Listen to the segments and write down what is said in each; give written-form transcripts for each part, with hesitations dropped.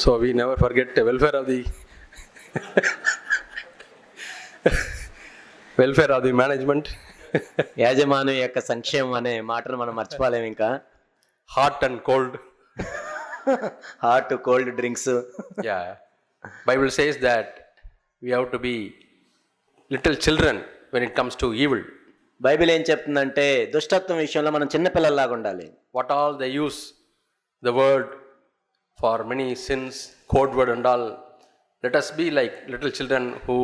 So we never forget the welfare of the welfare of the management. యాజమాన్యం యొక్క సంక్షేమం అనే మాటను మనం మర్చిపోలేము. ఇంకా Hot and cold. Hot cold drinks. Yeah. Bible says that we have to be little children when it comes to evil. Bible ఏం చెప్తుందంటే దుష్టత్వం విషయంలో మనం చిన్నపిల్లల్లాగా ఉండాలి. What all they use the word for many sins, code word and all. Let us be like little children who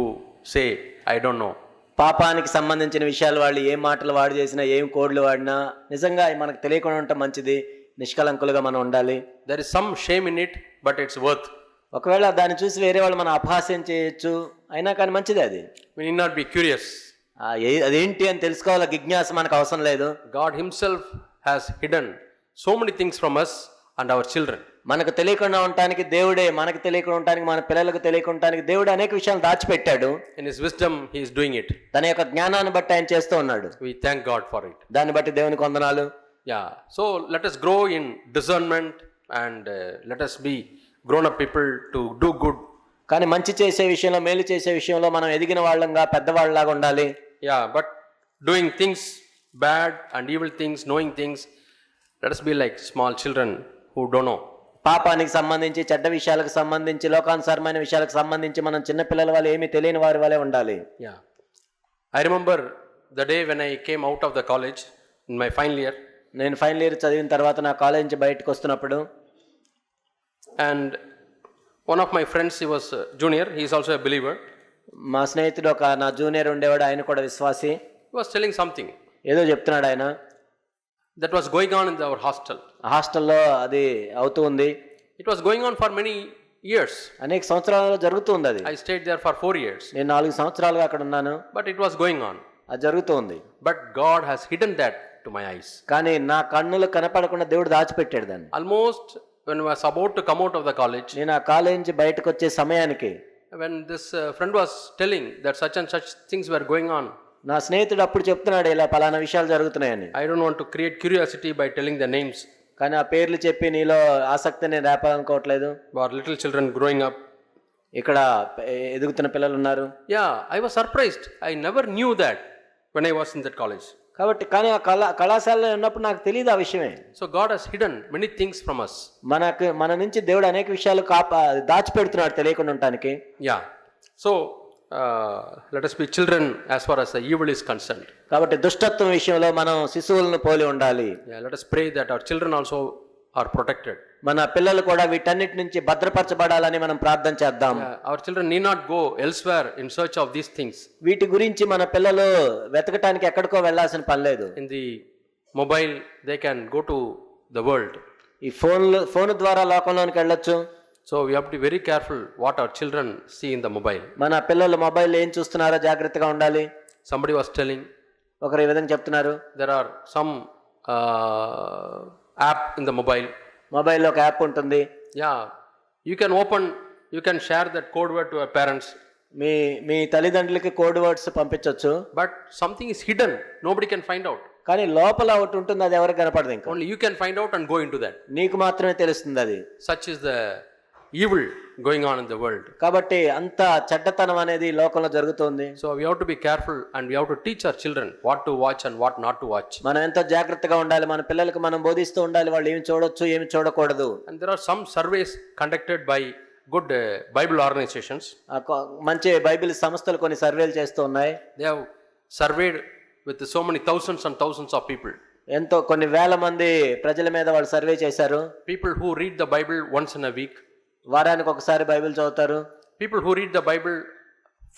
say, I don't know. పాపానికి సంబంధించిన విషయాలు వాళ్ళు ఏం మాటలు వాడి చేసినా ఏం కోడ్లు వాడినా నిజంగా మనకు తెలియకుండా ఉంటే మంచిది. నిష్కలంకులుగా మనం ఉండాలి. There is some shame in it, but it's worth. ఒకవేళ దాన్ని చూసి వేరే వాళ్ళు మనం అపహాస్యం చేయొచ్చు, అయినా కానీ మంచిదే అది. We need not be curious. అదేంటి అని తెలుసుకోవాల జిజ్ఞాస మనకు అవసరం లేదు. God himself has hidden so many things from us and our children. మనకు తెలియకుండా ఉండటానికి దేవుడే, మనకు తెలియకుండా ఉండటానికి, మన పిల్లలకు తెలియకుండా ఉండటానికి దేవుడు అనేక విషయాలు దాచిపెట్టాడు. In his wisdom he is doing it. తన యొక్క జ్ఞానాన్ని బట్టి ఆయన చేస్తూ ఉన్నాడు. We thank God for it. దాన్ని బట్టి దేవునికి వందనాలు. Yeah. So let us grow in discernment and let us be grown up people to do good. కానీ మంచి చేసే విషయంలో, మేలు చేసే విషయంలో మనం ఎదిగిన వాళ్ళంగా పెద్దవాళ్ళలాగా ఉండాలి. Yeah, but doing things bad and evil things, knowing things, let us be like small children who don't know. పాపానికి సంబంధించి, చెడ్డ విషయాలకు సంబంధించి, లోకానుసారమైన విషయాలకు సంబంధించి మనం చిన్నపిల్లల వల్ల ఏమీ తెలియని వారి వల్లే ఉండాలి. Yeah. I remember the day when I came out of the college in my final year. నేను ఫైనల్ ఇయర్ చదివిన తర్వాత నా కాలేజ్ నుంచి బయటకు వస్తున్నప్పుడు, and one of my friends, he was junior, he is also a believer. మా స్నేహితుడు ఒక నా జూనియర్ ఉండేవాడు, ఆయన కూడా విశ్వాసి. He was telling something ఏదో చెప్తున్నాడు ఆయన. that was going on in our hostel. హాస్టల్లో అది అవుతూ ఉంది. It was going on for many years. అనేక సంవత్సరాలు జరుగుతూ ఉంది అది. I stayed there for 4 years. నేను 4 సంవత్సరాలుగా అక్కడ ఉన్నాను. But it was going on. అది జరుగుతూ ఉంది. But God has hidden that to my eyes. కానీ నా కన్నులు కనపడకుండా దేవుడు దాచిపెట్టాడు దాన్ని. Almost when I was about to come out of the college, నేను ఆ కాలేజ్ నుంచి బయటకు వచ్చే సమయానికి, when this friend was telling that such and such things were going on, నా స్నేహితుడు అప్పుడు చెప్తున్నాడు ఇలా పలానా విషయాలు జరుగుతున్నాయని. I don't want to create curiosity by telling the names. కానీ ఆ పేర్లు చెప్పి నీలో ఆసక్తిని రేపాలనుకోవట్లేదు. For little children growing up. ఇక్కడ ఎదుగుతున్న పిల్లలు ఉన్నారు. Yeah, I was surprised. I never knew that when I was in that college. కాబట్టి కానీ ఆ కళాశాలలో ఉన్నప్పుడు నాకు తెలియదు ఆ విషయమే. So God has hidden many things from us. మన నుంచి దేవుడు అనేక విషయాలు దాచిపెడుతున్నాడు తెలియకుండా ఉండటానికి. Yeah. So let us be children as far as the evil is concerned. కాబట్టి దుష్టత్వం విషయంలో మనం శిశువులను పోలి ఉండాలి. Yeah, let us pray that our children also are protected. మన పిల్లలు కూడా వీటన్నిటి నుంచి భద్రపరచబడాలని మనం ప్రార్థన చేద్దాం. Our children need not go elsewhere in search of these things. వీటి గురించి మన పిల్లలు వెతకటానికి ఎక్కడికో వెళ్ళాల్సిన పని లేదు. In the mobile they can go to the world. ఈ ఫోన్ ద్వారా లోకంలోనికి వెళ్ళొచ్చు. So we have to be very careful what our children see in the mobile. మన పిల్లలు మొబైల్ ఏం చూస్తున్నారో జాగ్రత్తగా ఉండాలి. Somebody was telling, ఒకరు ఈ విధంగా చెప్తున్నారు, there are some app in the mobile. మొబైల్లో ఒక యాప్ ఉంటుంది. Yeah, you can share that code word to your parents. మీ తల్లిదండ్రులకి కోడ్ వర్డ్స్ పంపించవచ్చు. But something is hidden, nobody can find out. కానీ లోపల ఒకటి ఉంటుంది, అది ఎవరికి కనపడదు. ఇంకా only you can find out and go into that. నీకు మాత్రమే తెలుస్తుంది అది. Such is the evil going on in the world. కాబట్టి అంత చెడ్డతనం అనేది లోకంలో జరుగుతోంది. So we have to be careful and we have to teach our children what to watch and what not to watch. మనం ఎంతో జాగ్రత్తగా ఉండాలి. మన పిల్లలకు మనం బోధిస్తూ ఉండాలి వాళ్ళు ఏమి చూడొచ్చు, ఏమి చూడకూడదు. And there are some surveys conducted by good Bible organizations. మంచి బైబిల్ సంస్థలు కొన్ని సర్వేలు చేస్తూ ఉన్నాయి. They have surveyed with so many thousands and thousands of people. ఎంతో కొన్ని వేల మంది ప్రజల మీద వాళ్ళు సర్వే చేశారు. People who read the Bible once in a week. వారానికి ఒకసారి బైబిల్ చదువుతారు. People who read the Bible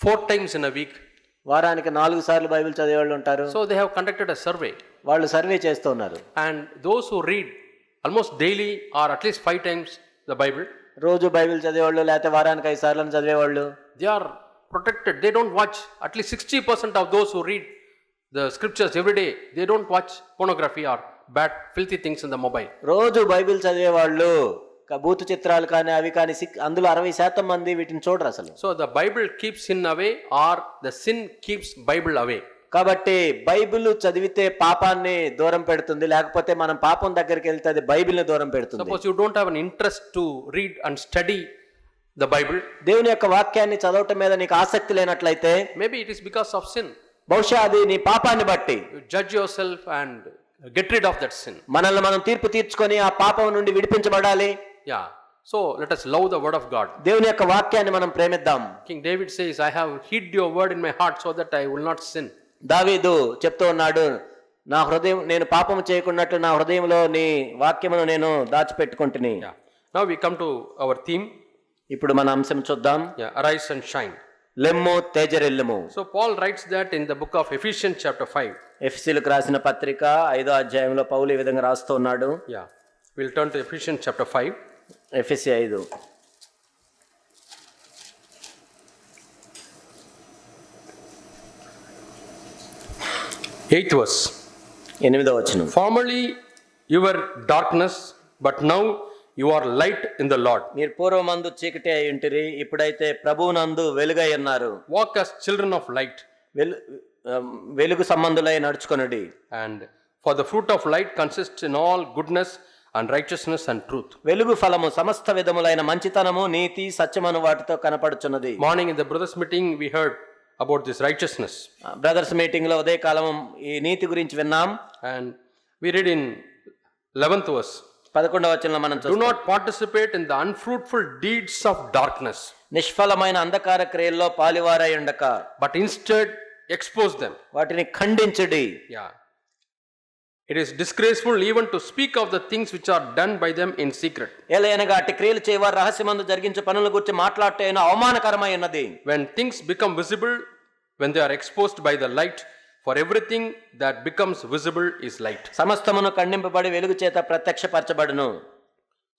4 times in a week. వారానికి 4 సార్లు బైబిల్ చదివే వాళ్ళు ఉంటారు. So they have conducted a survey. వాళ్ళు సర్వే చేస్తూ ఉన్నారు. And those who read almost daily or at least 5 times the Bible, రోజు బైబిల్ చదివేవాళ్ళు లేకపోతే వారానికి 5 సార్లు చదివేవాళ్ళు, they are protected. They don't watch. At least 60% of those who read the scriptures every day, they don't watch pornography or bad filthy things in the mobile. రోజు Bible చదివేవాళ్ళు భూత చిత్రాలు కానీ అవి కానీ అందులో 60% మంది వీటిని చూడరు అసలు. So the Bible keeps sin away or the sin keeps Bible away. కాబట్టి బైబిల్ చదివితే పాపాన్ని దూరం పెడుతుంది, లేకపోతే మనం పాపం దగ్గరికి వెళ్తే అది బైబిల్ని దూరం పెడుతుంది. Suppose you don't have an interest to read and study the Bible, దేవుని యొక్క వాక్యాన్ని చదవటం మీద నీకు ఆసక్తి లేనట్లయితే maybe it is because of sin. బహుశా అది నీ పాపాన్ని బట్టి. You judge yourself and get rid of that sin. మనల్ని మనం తీర్పు తీర్చుకొని ఆ పాపం నుండి విడిపించబడాలి. Yeah. So let us love the word of God. దేవుని యొక్క వాక్యాన్ని మనం ప్రేమిద్దాం. King David says, I have hid your word in my heart so that I will not sin. దావీదు చెప్తూ ఉన్నాడు, నా హృదయం నేను పాపము చేయకున్నట్లు నా హృదయంలో నీ వాక్యమును నేను దాచిపెట్టుకుంటుని. Yeah. Now we come to our theme. ఇప్పుడు మన అంశం చూద్దాం. Yeah. Arise and shine. లెమ్ము తేజరెల్లుము. So Paul writes that in the book of Ephesians chapter 5. ఎఫెసీయులకు రాసిన పత్రిక 5వ అధ్యాయంలో పౌలు ఈ విధంగా రాస్తూ ఉన్నాడు. Yeah. We'll turn to Ephesians chapter 5. ఎఫెసీ 5 8th verse. 8వ వచనం. Formerly you were darkness, but now you are light in the Lord. మీరు పూర్వమందు చీకటి అయి ఉంటిరి, ఇప్పుడైతే ప్రభువునందు వెలుగై ఉన్నారు. Walk as children of light. వెలుగు సంబంధులై నడుచుకొనుడి. And for the fruit of light consists in all goodness and righteousness and truth. వెలుగు ఫలము సమస్త విధములైన మంచితనము నీతి సత్యమను వాటితో కనపడుచున్నది. Morning in the brothers meeting we heard about this righteousness. Brothers meeting లో ఉదయ కాలం ఈ నీతి గురించి విన్నాం. And we read in 11th verse. 11వ వచనంలో మనం Do not participate in the unfruitful deeds of darkness, నిష్ఫలమైన అంధకార క్రియల్లో పాలివారై ఉండక, but instead expose them. వాటిని ఖండించుడి. Yeah. It is disgraceful even to speak of the things which are done by them in secret. ఏలయనగా అట్టి క్రియలు చేయవారు రహస్యమందు జరిగించే పనుల గురించి మాట్లాడటం అవమానకరమై ఉన్నది. When things become visible, when they are exposed by the light, for everything that becomes visible is light. సమస్తమును ఖండింపబడి వెలుగు చేత ప్రత్యక్షపరచబడును.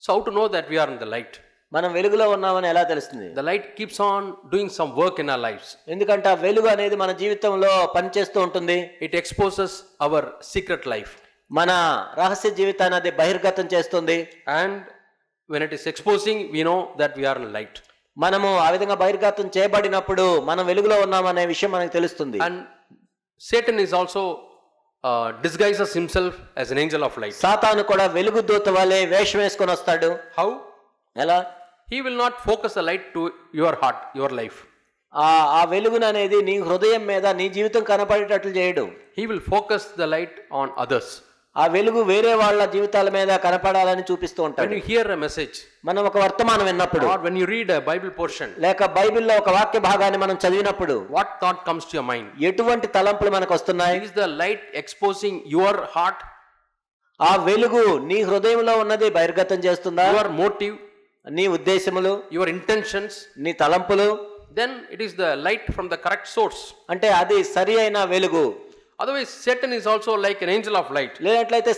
So how to know that we are in the light? మనం వెలుగులో ఉన్నామని ఎలా తెలుస్తుంది? The light keeps on doing some work in our lives. ఎందుకంటే ఆ వెలుగు అనేది మన జీవితంలో పనిచేస్తూ ఉంటుంది. It exposes our secret life. మన రహస్య జీవితాన్ని అది బహిర్గతం చేస్తుంది. And when it is exposing, we know that we are in light. మనము ఆ విధంగా బహిర్గతం చేయబడినప్పుడు మనం వెలుగులో ఉన్నామనే విషయం మనకు తెలుస్తుంది. And Satan is also disguises himself as an angel of light. సాతాను కూడా వెలుగు దూత వలె వేషం వేసుకొని వస్తాడు. How? ఎలా? He will not focus the light to your heart, your life. ఆ వెలుగును అనేది నీ హృదయం మీద నీ జీవితం కనపడేటట్లు చేయడు. He will focus the light on others. ఆ వెలుగు వేరే వాళ్ళ జీవితాల మీద కనపడాలని చూపిస్తూ When ఉంటాడు. you hear a message, మనం ఒక వర్తమానం విన్నప్పుడు, or when you read a Bible portion, లేక బైబిల్లో ఒక వాక్య భాగాన్ని మనం చదివినప్పుడు, what thought comes to your mind? ఎటువంటి తలంపులు మనకు వస్తున్నాయి? Is the light exposing your heart, ఆ వెలుగు నీ హృదయంలో ఉన్నది బహిర్గతం చేస్తుందా? your motive, నీ ఉద్దేశములు, your intentions? నీ తలంపులు? Then it is the light from the correct source. అంటే అది సరి అయిన వెలుగు. Otherwise, Satan is also like an angel of light. లేనట్లయితే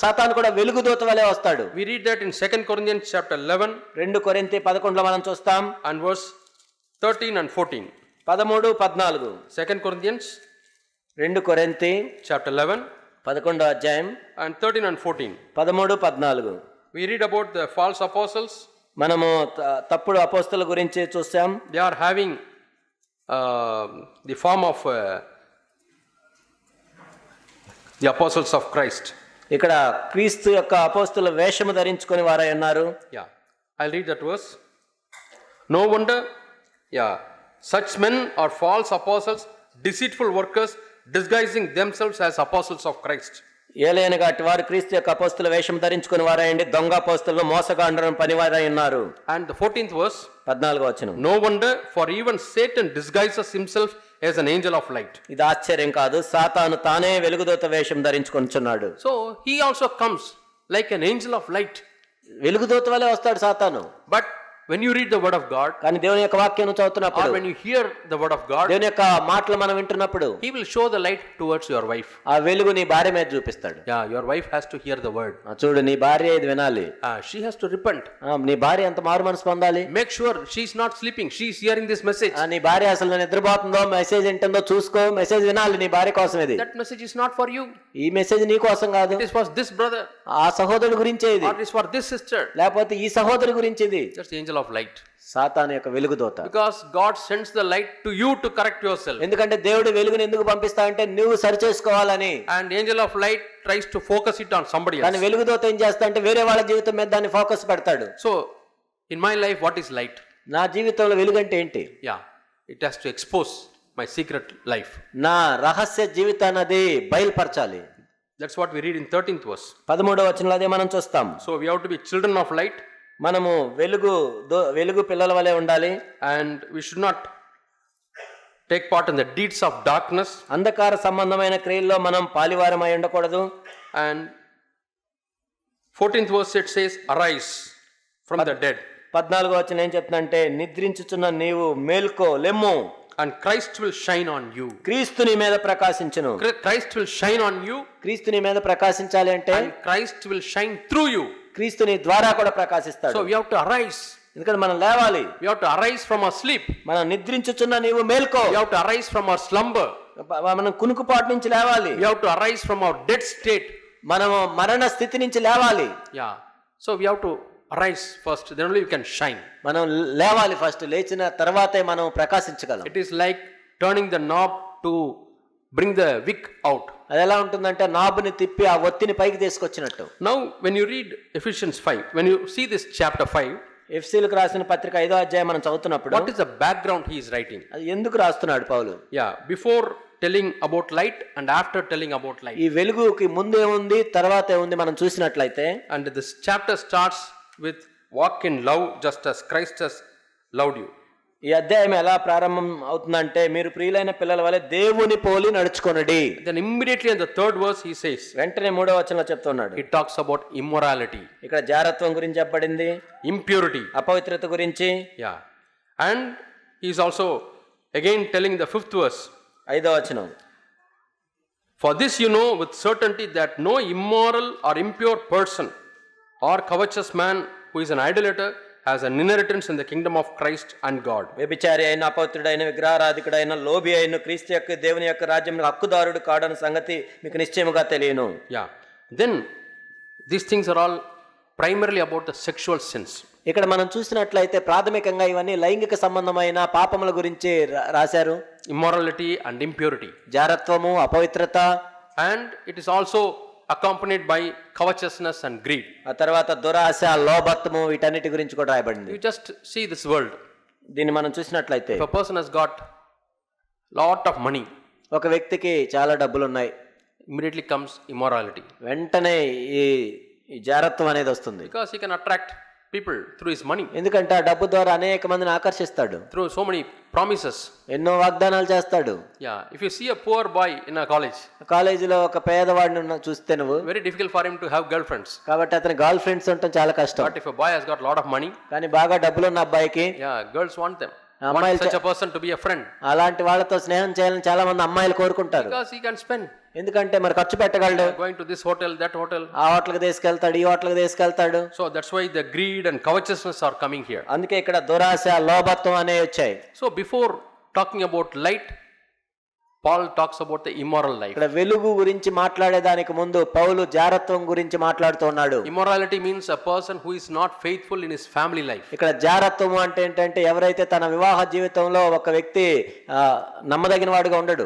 సాతాను కూడా వెలుగు దూత వలె వస్తాడు. We read that in 2 Corinthians chapter 11 2 కొరింథీ 11లో మనం చూస్తాం. and verse 13 and 14. 13, 14. 2 Corinthians 2 కొరింథీ chapter 11 11వ అధ్యాయం and 13 and 14. 13, 14. We read about the false apostles. మనము తప్పుడు అపోస్తల గురించి చూసాం. They are having the form of the apostles of Christ. ఇక్కడ క్రీస్తు యొక్క అపోస్తల వేషము ధరించుకొని వారై ఉన్నారు. Yeah, I'll read that verse. No wonder, yeah, such men are false apostles, deceitful workers, disguising themselves as apostles of Christ. ఏలైనగా అట్టి వారు క్రీస్తు యొక్క అపోస్తల వేషం ధరించుకొని వారైండి దొంగ అపోస్తలను మోసగాండ్రని పనివారై ఉన్నారు. And the 14th verse. 14వ వచనం. No wonder, for even Satan disguises himself as an angel of light. ఇది ఆశ్చర్యం కాదు, సాతాను తానే వెలుగుదూత వేషం ధరించుకొనిచున్నాడు. So he also comes like an angel of light. వెలుగుదూత వలె వస్తాడు సాతాను. But when you read the word of God, కానీ దేవుని యొక్క వాక్యం చదువుతున్నప్పుడు, or when you hear the word of God, దేవుని యొక్క మాటలు మనం వింటున్నప్పుడు, he will show the light towards your wife. ఆ వెలుగు నీ భార్య మీద చూపిస్తాడు. Yeah, your wife has to hear the word. చూడు, నీ భార్య ఇది వినాలి. She has to repent. నీ భార్య ఎంత మారు మనసు పొందాలి. Make sure she is not sleeping, she is hearing this message. నీ భార్య అసలు నిద్రపోతుందో మెసేజ్ వింటుందో చూసుకో, మెసేజ్ వినాలి. నీ భార్య కోసం ఇది. That message is not for you. ఈ మెసేజ్ నీ కోసం కాదు. It is for this brother, ఆ సహోదరుడి గురించే ఇది. or it is for this sister. లేకపోతే ఈ సహోదరు గురించి ఇది. Just the angel angel of light. సాతాను యొక్క వెలుగుదోత. Because God sends the light to you to correct yourself. ఎందుకంటే దేవుడు వెలుగుని ఎందుకు పంపిస్తాడంటే నువ్వు సరి చేసుకోవాలని. And angel of light tries to focus it on somebody else. కానీ వెలుగుదోత ఏం చేస్తా అంటే వేరే వాళ్ళ జీవితం మీద దాన్ని ఫోకస్ పెడతాడు. So in my life, what is light? నా జీవితంలో వెలుగు అంటే ఏంటి? Yeah, it has to expose my secret life. నా రహస్య జీవితాన్ని అది బయలుపరచాలి. That's what we read in 13th verse. 13వ వచనంలో అదే మనం చూస్తాం. So we have to be children of light. మనము వెలుగు పిల్లల వలె ఉండాలి. And we should not take part in the deeds of darkness. అంధకార సంబంధమైన క్రియల్లో మనం పాలివారమై ఉండకూడదు. And 14th verse it says, arise from the dead. 14వ వచనం ఏం చెప్తుందంటే నిద్రించుచున్న నీవు మేల్కో లెమ్ము. And Christ will shine on you. క్రీస్తు నీ మీద ప్రకాశించును. Christ will shine on you. క్రీస్తు నీ మీద ప్రకాశించాలి అంటే And Christ will shine through you. క్రీస్తు నీ ద్వారా కూడా ప్రకాశిస్తాడు. So we have to arise. ఎందుకంటే మనం లేవాలి. We have to arise from our sleep. మనం నిద్రించుచున్న నీవు మేల్కో. We have to arise from our slumber. మనం కునుకుపాటు నుంచి లేవాలి. We have to arise from our dead state. మనం మరణ స్థితి నుంచి లేవాలి. Yeah. So we have to arise first, then only we can shine. మనం లేవాలి ఫస్ట్. లేచిన తర్వాతే మనం ప్రకాశించగలం. It is like turning the knob to bring the wick out. అది ఎలా ఉంటుందంటే నాబుని తిప్పి ఆ ఒత్తిని పైకి తీసుకొచ్చినట్టు. Now when you read Ephesians 5, when you see this chapter 5, ఎఫెసీయులకు రాసిన పత్రిక 5వ అధ్యాయం మనం చదువుతున్నప్పుడు what is the background he is writing? అది ఎందుకు రాస్తున్నాడు పౌలు? Yeah, before telling about light and after telling about light. ఈ వెలుగుకి ముందే ఉంది తర్వాత ఉంది మనం చూసినట్లయితే. And this chapter starts with walk in love just as Christ has loved you. ఈ అధ్యాయం ఎలా ప్రారంభం అవుతుందంటే మీరు ప్రియులైన పిల్లల వలె దేవుని పోలి నడుచుకొనుడి. Then immediately in the third verse he says, వెంటనే 3వ వచనంలో చెప్తున్నాడు. he talks about immorality, ఇక్కడ జారత్వం గురించి చెప్పబడింది, impurity, అపవిత్రత గురించి. yeah. And he is also again telling the 5th verse, 5వ వచనం, for this you know with certainty that no immoral or impure person or covetous man who is an idolater has an inheritance in the kingdom of Christ and God. వ్యభిచారి అయిన అపవిత్రుడైన విగ్రహారాధికుడైన లోబి అయిన క్రీస్తు యొక్క దేవుని యొక్క రాజ్యంలో హక్కుదారుడు కాడన్న సంగతి మీకు నిశ్చయముగా తెలియను. Yeah. Then these things are all primarily about the sexual sins. ఇక్కడ మనం చూసినట్లయితే ప్రాథమికంగా ఇవన్నీ లైంగిక సంబంధమైన పాపముల గురించి రాశారు. Immorality and impurity. జారత్వము, అపవిత్రత. And it is also accompanied by covetousness and greed. ఆ తర్వాత దురాశ, లోభత్వము, వీటన్నిటి గురించి కూడా రాయబడింది. You just see this world. దీన్ని మనం చూసినట్లయితే If a person has got lot of money, ఒక వ్యక్తికి చాలా డబ్బులు ఉన్నాయి, immediately comes immorality. వెంటనే ఈ జారత్వం అనేది వస్తుంది. Because he can attract people through his money, ఎందుకంటే ఆ డబ్బు ద్వారా అనేక మందిని ఆకర్షిస్తాడు. through so many promises. ఎన్నో వాగ్దానాలు చేస్తాడు. Yeah, if you see a poor boy in a college, కాలేజీలో ఒక పేదవాడిని చూస్తే నువ్వు, very difficult for him to have girlfriends. కాబట్టి అతని గర్ల్ ఫ్రెండ్స్ ఉండటం చాలా కష్టం. But if a boy has got lot of money, కానీ బాగా డబ్బులున్న అబ్బాయికి, yeah, girls want them. అమ్మాయిలు Want such a person to be a friend. అలాంటి వాళ్ళతో స్నేహం చేయాలని చాలా మంది అమ్మాయిలు కోరుకుంటారు. Because he can spend. ఎందుకంటే మరి ఖర్చు పెట్టగలడు. Going to this hotel, that hotel. ఆ హోటల్కి తీసుకెళ్తాడు, ఈ హోటల్కి తీసుకెళ్తాడు. So that's why the greed and covetousness are coming here. అందుకే ఇక్కడ దురాశ, లోభత్వం అనేవి వచ్చాయి. So before talking about light, Paul talks about the immoral life. ఇక్కడ వెలుగు గురించి మాట్లాడేదానికి ముందు పౌలు జారత్వం గురించి మాట్లాడుతున్నాడు. Immorality means a person who is not faithful in his family life. ఇక్కడ జారత్వం అంటే ఏంటంటే ఎవరైతే తన వివాహ జీవితంలో ఒక వ్యక్తి నమ్మదగిన వాడుగా ఉండడు.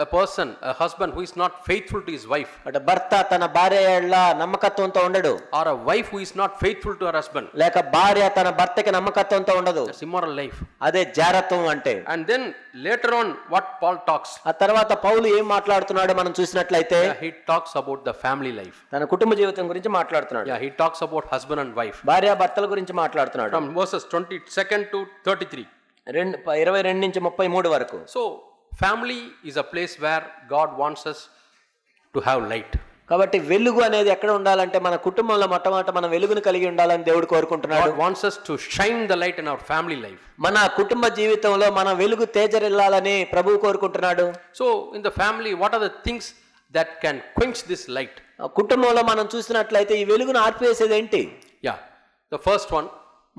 A person, a husband who is not faithful to his wife. అంటే భర్త తన భార్య ఎడల నమ్మకత్వంతో ఉండడు. Or a wife who is not faithful to her husband. లేక భార్య తన భర్తకి నమ్మకత్వంతో ఉండదు. That's immoral life. అదే జారత్వం అంటే. And then later on what Paul talks, ఆ తర్వాత పౌలు ఏం మాట్లాడుతున్నాడో మనం చూసినట్లయితే he talks about the family life. తన కుటుంబ జీవితం గురించి మాట్లాడుతున్నాడు. Yeah, he talks about husband and wife. భార్య భర్తల గురించి మాట్లాడుతున్నాడు. From verses 22 to 33. 22 నుంచి 33 వరకు. So family is a place where God wants us to have light. కాబట్టి వెలుగు అనేది ఎక్కడ ఉండాలంటే మన కుటుంబంలో మొట్టమొదట మనం వెలుగును కలిగి ఉండాలని దేవుడు కోరుకుంటున్నాడు. God wants us to shine the light in our family life. మన కుటుంబ జీవితంలో మన వెలుగు తేజరిల్లాలని ప్రభువు కోరుకుంటున్నాడు. So in the family, what are the things that can quench this light? కుటుంబంలో మనం చూసినట్లయితే ఈ వెలుగును ఆర్పివేసేది ఏంటి? Yeah, the first one,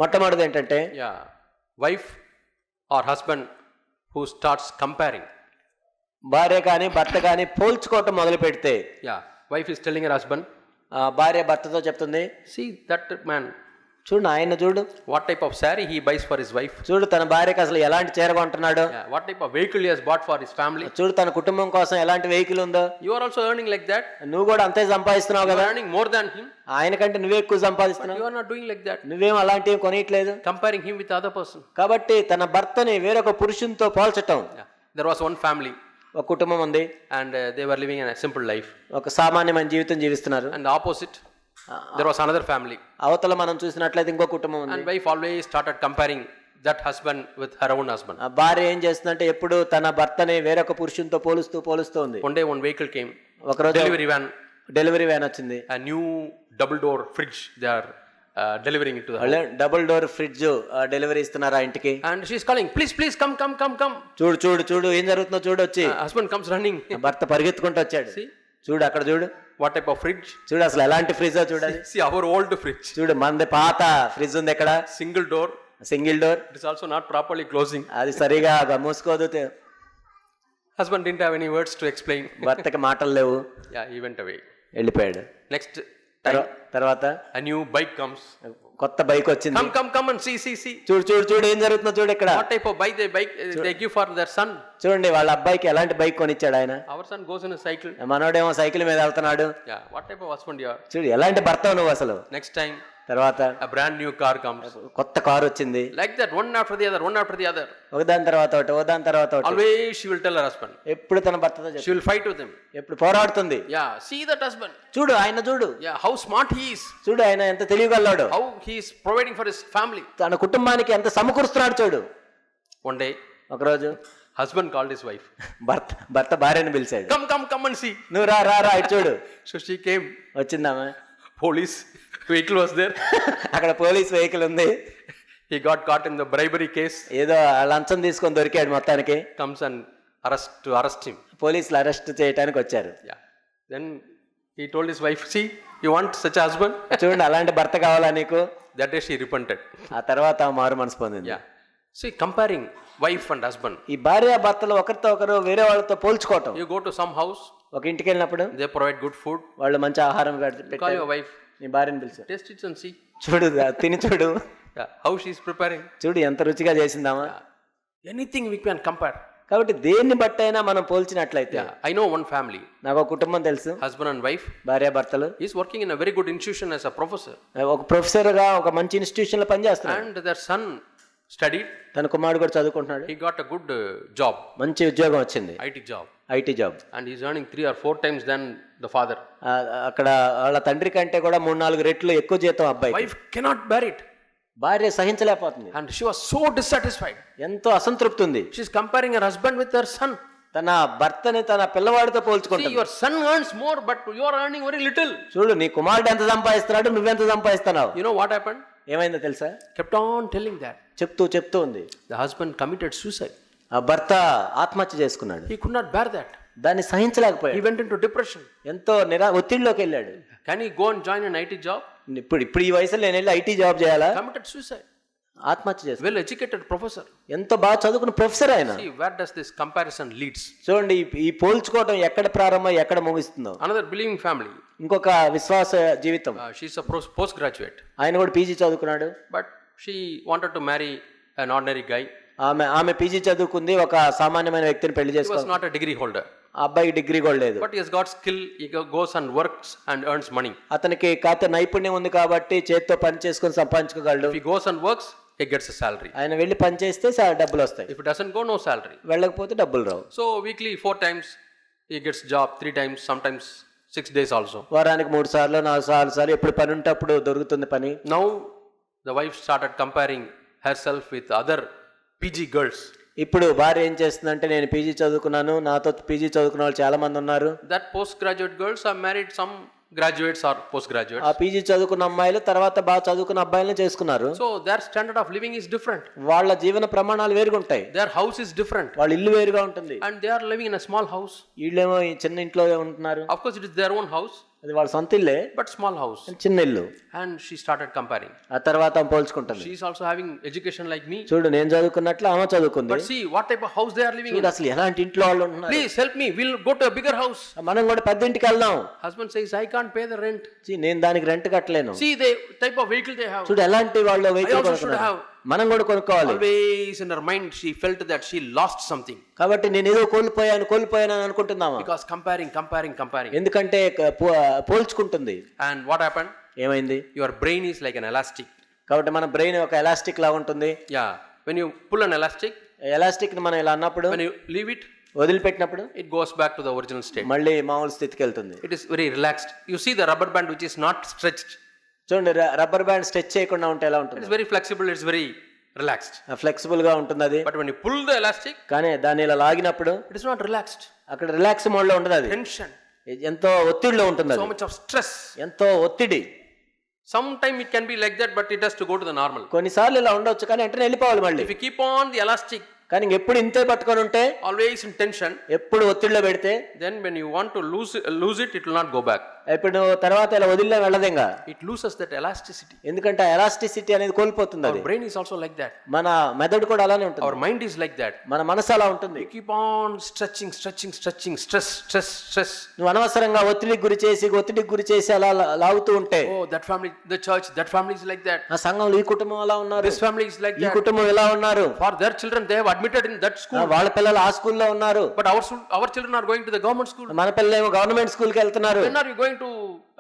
మొట్టమొదటిది ఏంటంటే, yeah, wife or husband who starts comparing. భార్య కానీ భర్త కానీ పోల్చుకోవటం మొదలు పెడితే, Yeah, wife is telling her husband, భార్య భర్తతో చెప్తుంది, see that man, చూడు ఆయన చూడు, What type of saree he buys for his wife? చూడు తన భార్యకి అసలు ఎలాంటి చీర కొంటున్నాడు, Yeah. What type of vehicle he has bought for his family? చూడు తన కుటుంబం కోసం ఎలాంటి వెహికల్ ఉందో. You are also earning like that. నువ్వు కూడా అంతే సంపాదిస్తున్నావు You are కదా, earning more than him. ఆయన కంటే నువ్వే ఎక్కువ సంపాదిస్తున్నావు. You are not doing like that. నువ్వేం అలాంటివి కొనియట్లేదు. Comparing him with other person. కాబట్టి తన భర్తని వేరొక పురుషునితో పోల్చటం. Yeah. There was one family ఒక కుటుంబం ఉంది, and they were living in a simple life. ఒక సామాన్యమైన జీవితం జీవిస్తున్నారు. And the opposite, there was another family. అవతల మనం చూసినట్లయితే ఇంకో కుటుంబం ఉంది. And wife always started comparing that husband with her own husband. ఆ భార్య ఏం చేస్తుందంటే ఎప్పుడు తన భర్తని వేరొక పురుషునితో పోలుస్తూ ఉంది. One day one vehicle came, ఒకరోజు delivery van, డెలివరీ వ్యాన్ వచ్చింది. a new double door fridge they are delivering it to the home. Double door fridge delivery ఇస్తున్నారు ఆ ఇంటికి. And she is calling, please come. చూడు చూడు చూడు ఏం జరుగుతుందో చూడు. వచ్చి Husband comes running. భర్త పరిగెత్తుకుంటూ వచ్చాడు. See చూడు అక్కడ చూడు, what type of fridge? చూడు అసలు ఎలాంటి ఫ్రిడ్జ్ చూడాలి. See our old fridge, చూడు మనది పాత ఫ్రిడ్జ్ ఉంది ఎక్కడ, single door. Single door, It is also not properly closing. అది సరిగా మూసుకోదు. Husband didn't have any words to explain. భర్తకి మాటలు లేవు, Yeah, he went away. వెళ్ళిపోయాడు. Next time, తర్వాత a new bike comes. కొత్త బైక్ వచ్చింది. Come and see. చూడు చూడు చూడు ఏం జరుగుతుందో చూడు ఇక్కడ. What type of bike they give for their son? చూడండి వాళ్ళ అబ్బాయికి ఎలాంటి బైక్ కొనిచ్చాడు ఆయన. Our son goes in a cycle. మనోడేమో సైకిల్ మీద వెళ్తున్నాడు. Yeah, what type of husband you are? చూడు ఎలాంటి భర్త నువ్వు అసలు. Next time, తర్వాత a brand new car comes. కొత్త కారు వచ్చింది. Like that, one after the other. ఒకదాని తర్వాత ఒకటి. Always she will tell her husband. ఎప్పుడు తన భర్తతో She will fight with him. ఎప్పుడు పోరాడుతుంది. Yeah, see that husband. చూడు ఆయన చూడు. Yeah, how smart he is. చూడు ఆయన ఎంత తెలివిగలడు. How he is providing for his family. తన కుటుంబానికి ఎంత సమకూరుస్తున్నాడు చూడు. One day, ఒకరోజు husband called his wife. భర్త భార్యను పిలిచాడు. Come and see. నువ్వు రా ఇటు చూడు. So she came. వచ్చిందామా. Police vehicle was there. అక్కడ పోలీస్ వెహికల్ ఉంది. He got caught in the bribery case. ఏదో లంచం తీసుకొని దొరికాడు మొత్తానికి. Comes and arrest him. పోలీసులు అరెస్ట్ చేయడానికి వచ్చారు. Yeah. Then he told his wife, see, you want such a husband? చూడండి అలాంటి భర్త కావాలా నీకు. That day she repented. ఆ తర్వాత మారు మనసు పొందింది. Yeah. See, comparing wife and husband. ఈ భార్య భర్తలు ఒకరితో ఒకరు వేరే వాళ్ళతో పోల్చుకోవటం. You go to some house. ఒక ఇంటికి వెళ్ళినప్పుడు they provide good food. వాళ్ళు మంచి ఆహారం Call పెట్టారు. your wife. నీ భార్యను పిలిచారు. Taste it and see. చూడు తిని చూడు. Yeah. How she is preparing. చూడు ఎంత రుచిగా చేసిందామా. Anything we can compare. కాబట్టి దేన్ని బట్టైనా మనం పోల్చినట్లయితే. Yeah. I know one family. నాకు ఒక కుటుంబం తెలుసు. Husband and wife. భార్య భర్తలు. He is working in a very good institution as a professor. ఒక ప్రొఫెసర్ గా ఒక మంచి ఇన్స్టిట్యూషన్ లో పనిచేస్తున్నాడు. And their son studied. తన కుమారుడు కూడా చదువుకుంటున్నాడు. He got a good job. మంచి ఉద్యోగం వచ్చింది. IT job. IT job. And he is earning 3 or 4 times than the father. అక్కడ వాళ్ళ తండ్రి కంటే కూడా 3-4 రెట్లు ఎక్కువ జీతం అబ్బాయి. Wife cannot bear it. భార్య సహించలేకపోతుంది. And she was so dissatisfied. ఎంతో అసంతృప్తి ఉంది. She is comparing her husband with her son. తన భర్తని తన పిల్లవాడితో See, పోల్చుకుంటుంది. your son earns more, but you are earning very little. చూడు నీ కుమారుడు ఎంత సంపాదిస్తున్నాడు, నువ్వెంత సంపాదిస్తున్నావు. You know what happened? ఏమైందో తెలుసా. Kept on telling that. చెప్తూ ఉంది. The husband committed suicide. ఆ భర్త ఆత్మహత్య చేసుకున్నాడు. He could not bear that. దాన్ని He సహించలేకపోయాడు. went into depression. ఎంతో ఒత్తిడిలోకి వెళ్ళాడు. Can he go and join an IT job? ఇప్పుడు ఈ వయసులో నేను వెళ్ళి ఐటీ జాబ్ చేయాలా. Committed suicide. ఆత్మహత్య చేసుకున్నాడు. Well educated professor. ఎంతో బాగా చదువుకున్న ప్రొఫెసర్ ఆయన. See, where does this comparison leads? చూడండి ఈ పోల్చుకోవటం ఎక్కడ ప్రారంభం ఎక్కడ ముగిస్తుందో. Another believing family. ఇంకొక విశ్వాస జీవితం. She's a postgraduate. ఆయన కూడా పీజీ చదువుకున్నాడు. But she wanted to marry an ordinary guy. ఆమె పీజీ చదువుకుంది, ఒక సామాన్యమైన వ్యక్తిని పెళ్లి He was చేసుకోవాలి. not a degree holder. ఆ అబ్బాయి డిగ్రీ కూడా లేదు. But he has got skill. He goes and works and earns money. అతనికి కాస్త నైపుణ్యం ఉంది కాబట్టి చేత్తో పని చేసుకొని సంపాదించుకోగలడు. If he goes and works, he gets a salary. ఆయన వెళ్ళి పని చేస్తే డబ్బులు వస్తాయి. If he doesn't go, no salary. వెళ్ళకపోతే డబ్బులు రావు. So weekly 4 times he gets job, 3 times, sometimes 6 days also. వారానికి 3 సార్లు 4 సార్లు ఎప్పుడు పని ఉంటే అప్పుడు దొరుకుతుంది పని. Now the wife started comparing herself with other PG girls. ఇప్పుడు భార్య ఏం చేస్తుందంటే నేను పీజీ చదువుకున్నాను, నాతో పీజీ చదువుకున్న వాళ్ళు చాలా మంది ఉన్నారు. That postgraduate girls are married some graduates or postgraduates. ఆ పీజీ చదువుకున్న అమ్మాయిలు తర్వాత బాగా చదువుకున్న అబ్బాయిలను చేసుకున్నారు. So their standard of living is different. వాళ్ళ జీవన ప్రమాణాలు వేరుగా ఉంటాయి. Their house is different. వాళ్ళ ఇల్లు వేరుగా ఉంటుంది. And they are living in a small house. వీళ్ళేమో ఈ చిన్న ఇంట్లో ఉంటున్నారు. Of course it is their own house. అది వాళ్ళ సొంత ఇల్లే, but small house. చిన్న ఇల్లు. And she started comparing. ఆ తర్వాత పోల్చుకుంటుంది. She is also having education like me. చూడు నేను చదువుకున్నట్లు ఆమె చదువుకుంది. But see what type of house they are living in. చూడు అసలు ఎలాంటి ఇంట్లో వాళ్ళు ఉంటున్నారు. Please help me. We'll go to a bigger house. మనం కూడా పెద్ద ఇంటికి వెళ్దాం. Husband says, I can't pay the rent. నేను దానికి rent కట్టలేను. See the type of vehicle they have. చూడు ఎలాంటి వాళ్ళు వెహికల్ I also should కొనుక్కున్నారు. have. మనం కూడా కొనుక్కోవాలి. Always in her mind she felt that she lost something. కాబట్టి నేను ఏదో కోల్పోయాను అని అనుకుంటున్నామా? Because comparing. ఎందుకంటే పోల్చుకుంటుంది. And what happened? ఏమైంది? Your brain is like an elastic. కాబట్టి మన బ్రెయిన్ ఒక ఎలాస్టిక్ లా ఉంటుంది. Yeah. When you pull an elastic, elastic ని మనం ఇలా అన్నప్పుడు, when you leave it, వదిలిపెట్టినప్పుడు it goes back to the original state. మళ్ళీ మామూలు స్థితికి వెళ్తుంది. It is very relaxed. You see the rubber band which is not stretched. చూడండి rubber band stretch చేయకుండా ఉంటే ఎలా It ఉంటుంది? is very flexible. It's very relaxed. Flexible గా ఉంటుంది అది. But when you pull the elastic, కానీ దాన్ని ఇలా లాగినప్పుడు it is not relaxed. అక్కడ రిలాక్స్ మోడ్ లో ఉండదు అది. Tension. ఎంతో ఒత్తిడిలో ఉంటుంది So అది. much of stress. ఎంతో ఒత్తిడి. Sometime it can be like that, but it has to go to the normal. కొన్నిసార్లు ఇలా ఉండొచ్చు కానీ వెంటనే వెళ్ళిపోవాలి మళ్ళీ. If you keep on the elastic, కానీ ఎప్పుడు ఇంతే పట్టుకొని ఉంటే, always in tension, ఎప్పుడు ఒత్తిడిలో పెడితే, then when you want to lose it, it will not go back. ఇప్పుడు తర్వాత ఇలా వదిలిలో వెళ్ళదేంగా. It loses that elasticity. ఎందుకంటే ఎలాస్టిసిటీ అనేది కోల్పోతుంది అది. Our brain is also like that. మన మెదడు కూడా అలానే ఉంటుంది. Our mind is like that. మన మనసు అలా ఉంటుంది. You keep on stretching, stress. నువ్వు అనవసరంగా ఒత్తిడికి గురి చేసి అలా లాగుతూ ఉంటే, Oh, that family, the church, that family is like that. ఆ సంఘంలో ఈ కుటుంబం అలా ఉన్నారు, This family is like ఈ that. కుటుంబం ఇలా ఉన్నారు, For their children, they have admitted in that school. వాళ్ళ పిల్లలు ఆ స్కూల్లో ఉన్నారు, But our children are going to the government school. మన పిల్లలు ఏమో గవర్నమెంట్ స్కూల్ కి వెళ్తున్నారు. When are you going to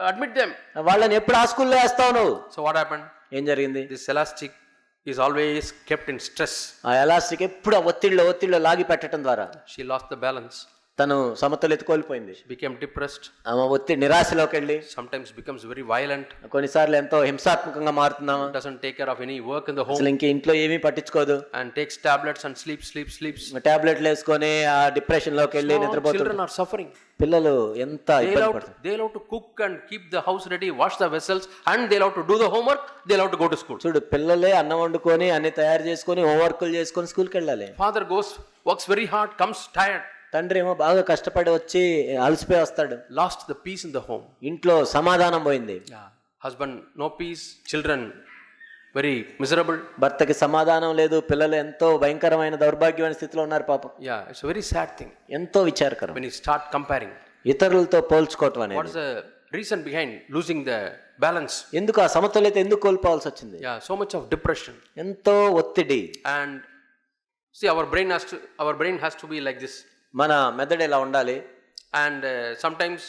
admit them? వాళ్ళని ఎప్పుడు ఆ స్కూల్లో వేస్తావు నువ్వు? So what happened? ఏం జరిగింది? This elastic is always kept in stress. ఆ ఎలాస్టిక్ ఎప్పుడు ఆ ఒత్తిడిలో లాగి పెట్టడం ద్వారా She lost the balance. తను సమతుల్యత కోల్పోయింది. She became depressed. ఆమె నిరాశలోకి వెళ్ళి Sometimes becomes very violent. కొన్నిసార్లు ఎంతో హింసాత్మకంగా మారుతున్నాము. Doesn't take care of any work in the home. అసలు ఇంక ఇంట్లో ఏమీ పట్టించుకోదు. And takes tablets and sleeps. టాబ్లెట్లు వేసుకొని ఆ డిప్రెషన్ లోకి వెళ్ళి నిద్రపోతుంది. Children are suffering. పిల్లలు ఎంత ఇబ్బంది పడుతున్నారు. They love to cook and keep the house ready, wash the vessels, and they love to do the homework. They love to go to school. చూడు పిల్లలే అన్నం వండుకొని అన్ని తయారు చేసుకొని హోంవర్క్లు చేసుకొని స్కూల్కి వెళ్ళాలి. Father works very hard, comes tired. తండ్రి ఏమో బాగా కష్టపడి వచ్చి అలసిపోయి వస్తాడు. Lost the peace in the home. ఇంట్లో సమాధానం పోయింది. Husband no peace, children very miserable. భర్తకి సమాధానం లేదు, పిల్లలు ఎంతో భయంకరమైన దౌర్భాగ్యమైన స్థితిలో ఉన్నారు పాపం. Yeah, it's a very sad thing. ఎంతో విచారకరం When you start comparing. ఇతరులతో పోల్చుకోవటం What అనేది. is the reason behind losing the balance? ఎందుకు ఆ సమతుల్యత ఎందుకు కోల్పోవాల్సి వచ్చింది? Yeah, so much of depression. ఎంతో ఒత్తిడి. And see, our brain has to be like this. మన మెదడు ఎలా ఉండాలి? And sometimes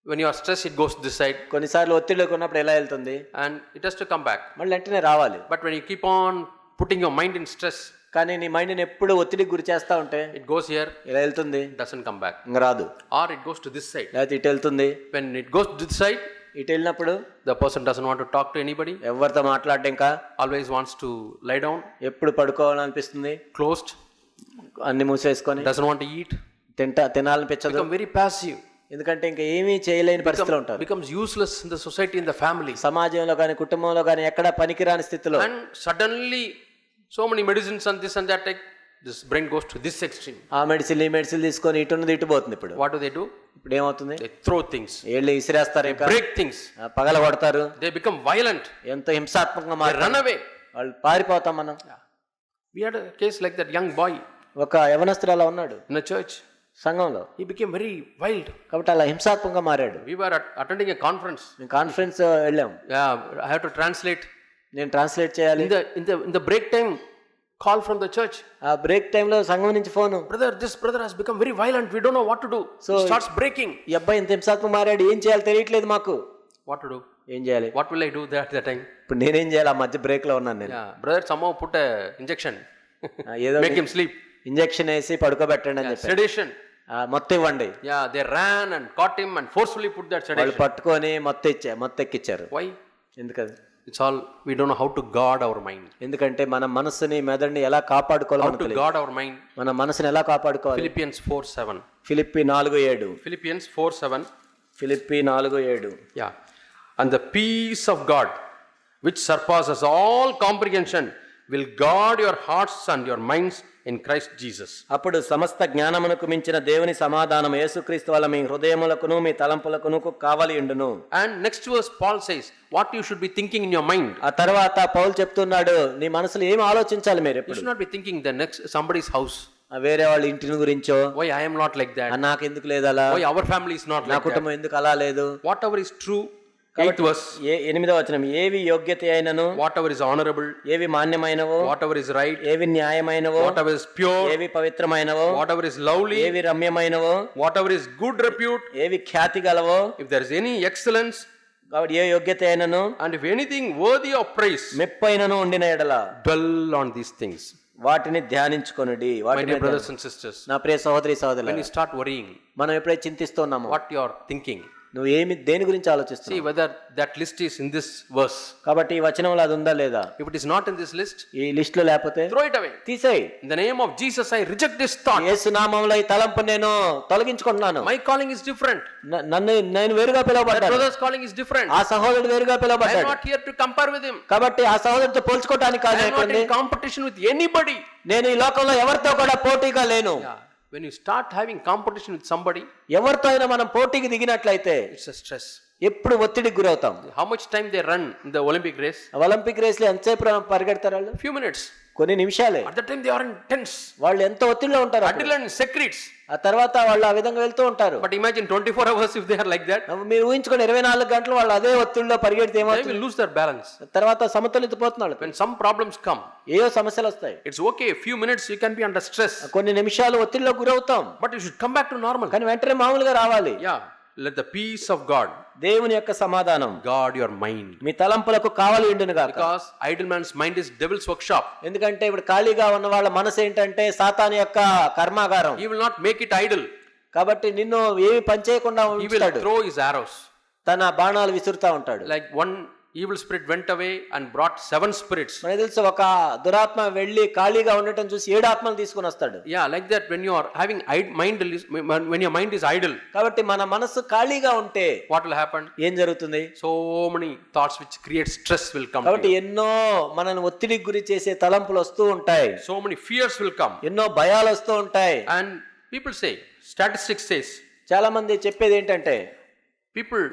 when you are stressed, it goes this side. కొన్నిసార్లు ఒత్తిడిలోకి ఉన్నప్పుడు ఎలా వెళ్తుంది? And it has to come back. మళ్ళీ వెంటనే రావాలి. But when you keep on putting your mind in stress, కానీ నీ మైండ్ని ఎప్పుడు ఒత్తిడికి గురి చేస్తా ఉంటే it goes here, ఇలా వెళ్తుంది, doesn't come back. ఇంకా రాదు. Or it goes to this side. లేకపోతే ఇటు వెళ్తుంది. When it goes to this side, ఇటు వెళ్ళినప్పుడు the person doesn't want to talk to anybody. ఎవరితో మాట్లాడడం, ఇంకా Always wants to lie down. ఎప్పుడు పడుకోవాలనిపిస్తుంది, Closed. అన్ని మూసేసుకొని. Doesn't want to eat. తినాలనిపించదు. Become very passive. ఎందుకంటే ఇంకా ఏమీ చేయలేని పరిస్థితిలో ఉంటారు. Becomes useless in the society, in the family. సమాజంలో కానీ కుటుంబంలో కానీ ఎక్కడ పనికిరాని స్థితిలో. And suddenly so many medicines and this and that, this brain goes to this extreme. ఆ మెడిసిన్ ఈ మెడిసిన్ తీసుకొని ఇటు పోతుంది. ఇప్పుడు What do? ఇప్పుడు ఏమవుతుంది? They throw things. ఏళ్ళు ఇసిరేస్తారు, ఇంకా break things. పగల కొడతారు. They become violent. ఎంతో హింసాత్మకంగా They run away. వాళ్ళు పారిపోతాం మనం. We had a case like that young boy. ఒక యవనస్తుడు అలా ఉన్నాడు in a church. సంఘంలో. He became very wild. కాబట్టి అలా హింసాత్మకంగా మారాడు. We were attending a conference. మేము కాన్ఫరెన్స్ వెళ్ళాం. Yeah, I have to translate. నేను ట్రాన్స్లేట్ చేయాలి. In the break time, call from the church. ఆ బ్రేక్ టైం లో సంఘం నుంచి phone. This brother has become very violent. We don't know what to do. So he starts breaking. ఈ అబ్బాయి ఇంత హింసాత్మకంగా మారాడు, ఏం చేయాలో తెలియట్లేదు మాకు. What to do? ఏం చేయాలి? What will I do at that time? ఇప్పుడు నేనేం చేయాలి? ఆ మధ్య బ్రేక్ లో ఉన్నాను నేను. Yeah, brother somehow put a injection. ఏదో make him sleep. ఇంజెక్షన్ వేసి పడుకోబెట్టండి అని చెప్పారు. Sedation. మొత్తం ఇవ్వండి. Yeah, they ran and caught him and forcefully put that sedation. వాళ్ళు పట్టుకొని మొత్తం ఎక్కిచ్చారు. Why? ఎందుకది? It's all we don't know how to guard our mind. ఎందుకంటే మన మనసుని మెదడుని ఎలా కాపాడుకోవాలో మనకు తెలియదు. How to guard our mind. మన మనసుని ఎలా కాపాడుకోవాలి? Philippians 4:7. Philippi 4:7. Philippians 4:7. Philippi 4:7. Yeah. And the peace of God, which surpasses all comprehension, will guard your hearts and your minds in Christ Jesus. అప్పుడు సమస్త జ్ఞానమునకు మించిన దేవుని సమాధానం యేసుక్రీస్తు వల్ల మీ హృదయములకును మీ తలంపులకును కావాలి ఉండును. And next verse Paul says what you should be thinking in your mind. ఆ తర్వాత పౌలు చెప్తున్నాడు, నీ మనసులో ఏం ఆలోచించాలి మీరు You ఎప్పుడు. should not be thinking the next somebody's house. వేరే వాళ్ళ ఇంటిని గురించో, Why I am not like that? నాకెందుకు లేదు అలా, Why our family is not నా like that? కుటుంబం ఎందుకు అలా లేదు. Whatever is true, 8th verse, 8వ వచనం, ఏవి యోగ్యత అయినను, whatever is honorable, ఏవి మాన్యమైనవో, whatever is right, ఏవి న్యాయమైనవో, whatever is pure, ఏవి పవిత్రమైనవో, whatever is lovely, ఏవి రమ్యమైనవో, whatever is good repute, ఏవి ఖ్యాతి గలవో, if there is any excellence, కాబట్టి ఏ యోగ్యత అయినను, and if anything worthy of praise, మెప్పైనను ఉండిన ఎడల dwell on these things. వాటిని ధ్యానించుకొనుడి. My dear brothers and sisters, నా ప్రియ సహోదరి సహోదరులు, when you start worrying మనం ఎప్పుడైతే చింతిస్తున్నామో, what you are thinking, నువ్వు దేని గురించి see ఆలోచిస్తున్నావు. whether that list is in this verse. కాబట్టి ఈ వచనంలో అది ఉందా లేదా, If it is not in this list, ఈ లిస్ట్ లో లేకపోతే throw it away. తీసేయ్. In the name of Jesus, I reject this thought. యేసు నామములో ఈ తలంపు నేను తొలగించుకుంటున్నాను. My calling is different. నేను వేరుగా That పిలువబడ్డాను, brother's calling is different. ఆ సహోదరుడు వేరుగా I am పిలువబడ్డాడు. not here to compare with him. కాబట్టి ఆ సహోదరుడితో పోల్చుకోవడానికి కాదు, I am not in competition with anybody. నేను ఈ లోకంలో ఎవరితో కూడా పోటీగా లేను. Yeah. When you start having competition with somebody, ఎవరితో అయినా మనం పోటీకి దిగినట్లయితే it's a stress. ఎప్పుడు ఒత్తిడికి గురవుతాం. How much time they run in the Olympic race? Olympic race లో ఎంతసేపు పరిగెడతారు వాళ్ళు? Few minutes. కొన్ని నిమిషాలే. At that time they are intense. వాళ్ళు ఎంత ఒత్తిడిలో ఉంటారు అప్పుడు. Adrenaline secretes. ఆ తర్వాత వాళ్ళు ఆ విధంగా వెళ్తూ ఉంటారు. But imagine 24 hours if they are like that. మీరు ఊహించుకోండి, 24 గంటలు వాళ్ళు అదే ఒత్తిడిలో పరిగెడితే They ఏమవుతుంది? will lose their balance. తర్వాత సమతులితపోతున్నాడు. When some problems come, ఏవో సమస్యలు వస్తాయి. it's okay. A few minutes you can be under stress. కొన్ని నిమిషాలు ఒత్తిడిలో గురవుతాం, But you should come back to normal. కానీ వెంటనే మామూలుగా రావాలి. Yeah. Let the peace of God దేవుని యొక్క సమాధానం guard your mind. మీ తలంపులకు కావాలి ఉండును గాక. Because idle man's mind is devil's workshop. ఎందుకంటే ఇప్పుడు ఖాళీగా ఉన్న వాళ్ళ మనసు ఏంటంటే సాతాను యొక్క కర్మాగారం. He will not make it idle. కాబట్టి నిన్ను ఏమి పని చేయకుండా He will ఉంచుతాడు. throw his arrows. తన బాణాలు విసురుతా ఉంటాడు. Like one evil spirit went away and brought 7 spirits. మనకు తెలుసు, ఒక దురాత్మ వెళ్ళి ఖాళీగా ఉండటం చూసి 7 ఆత్మలు తీసుకొని వస్తాడు. Yeah, like that when you are having when your mind is idle, కాబట్టి మన మనసు ఖాళీగా ఉంటే what will happen? ఏం జరుగుతుంది? So many thoughts which create stress will come to కాబట్టి you. ఎన్నో మనల్ని ఒత్తిడికి గురి చేసే తలంపులు వస్తూ ఉంటాయి, So many fears will come. ఎన్నో భయాలు వస్తూ ఉంటాయి. And people say, statistics says, చాలా మంది చెప్పేది ఏంటంటే people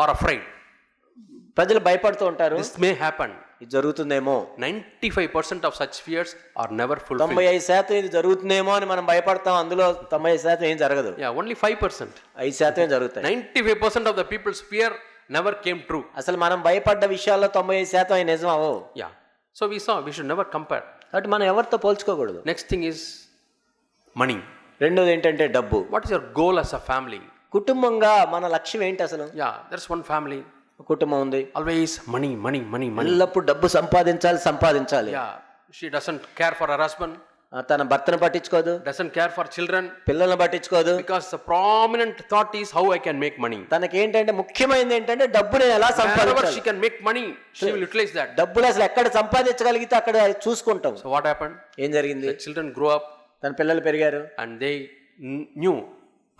are afraid. ప్రజలు భయపడుతూ ఉంటారు, This may happen. ఇది జరుగుతుందేమో. 95% of such fears are never fulfilled. 95% ఇది జరుగుతుందేమో అని మనం భయపడతాం, అందులో 90% ఏం జరగదు. Yeah, only 5%. 5% జరుగుతాయి. 95% of the people's fear never came true. అసలు మనం భయపడ్డ విషయాల్లో 95% నిజం అవవు. Yeah. So we should never compare. కాబట్టి మనం ఎవరితో పోల్చుకోకూడదు. Next thing is money. రెండోది ఏంటంటే డబ్బు. What is your goal as a family? కుటుంబంగా మన లక్ష్యం ఏంటి అసలు? Yeah, there's one family. కుటుంబం ఉంది, Always money. ఎల్లప్పుడు డబ్బు సంపాదించాలి. Yeah, she doesn't care for her husband, తన భర్తను పట్టించుకోదు, doesn't care for children, పిల్లల్ని పట్టించుకోదు. because the prominent thought is how I can make money. తనకేంటంటే ముఖ్యమైనది ఏంటంటే డబ్బు నేను ఎలా Wherever సంపాదించాలి. she can make money, she will utilize that. డబ్బులు అసలు ఎక్కడ సంపాదించగలిగితే అక్కడ చూసుకుంటాం. So what happened? ఏం జరిగింది? The children grew up తన పిల్లలు పెరిగారు, and they knew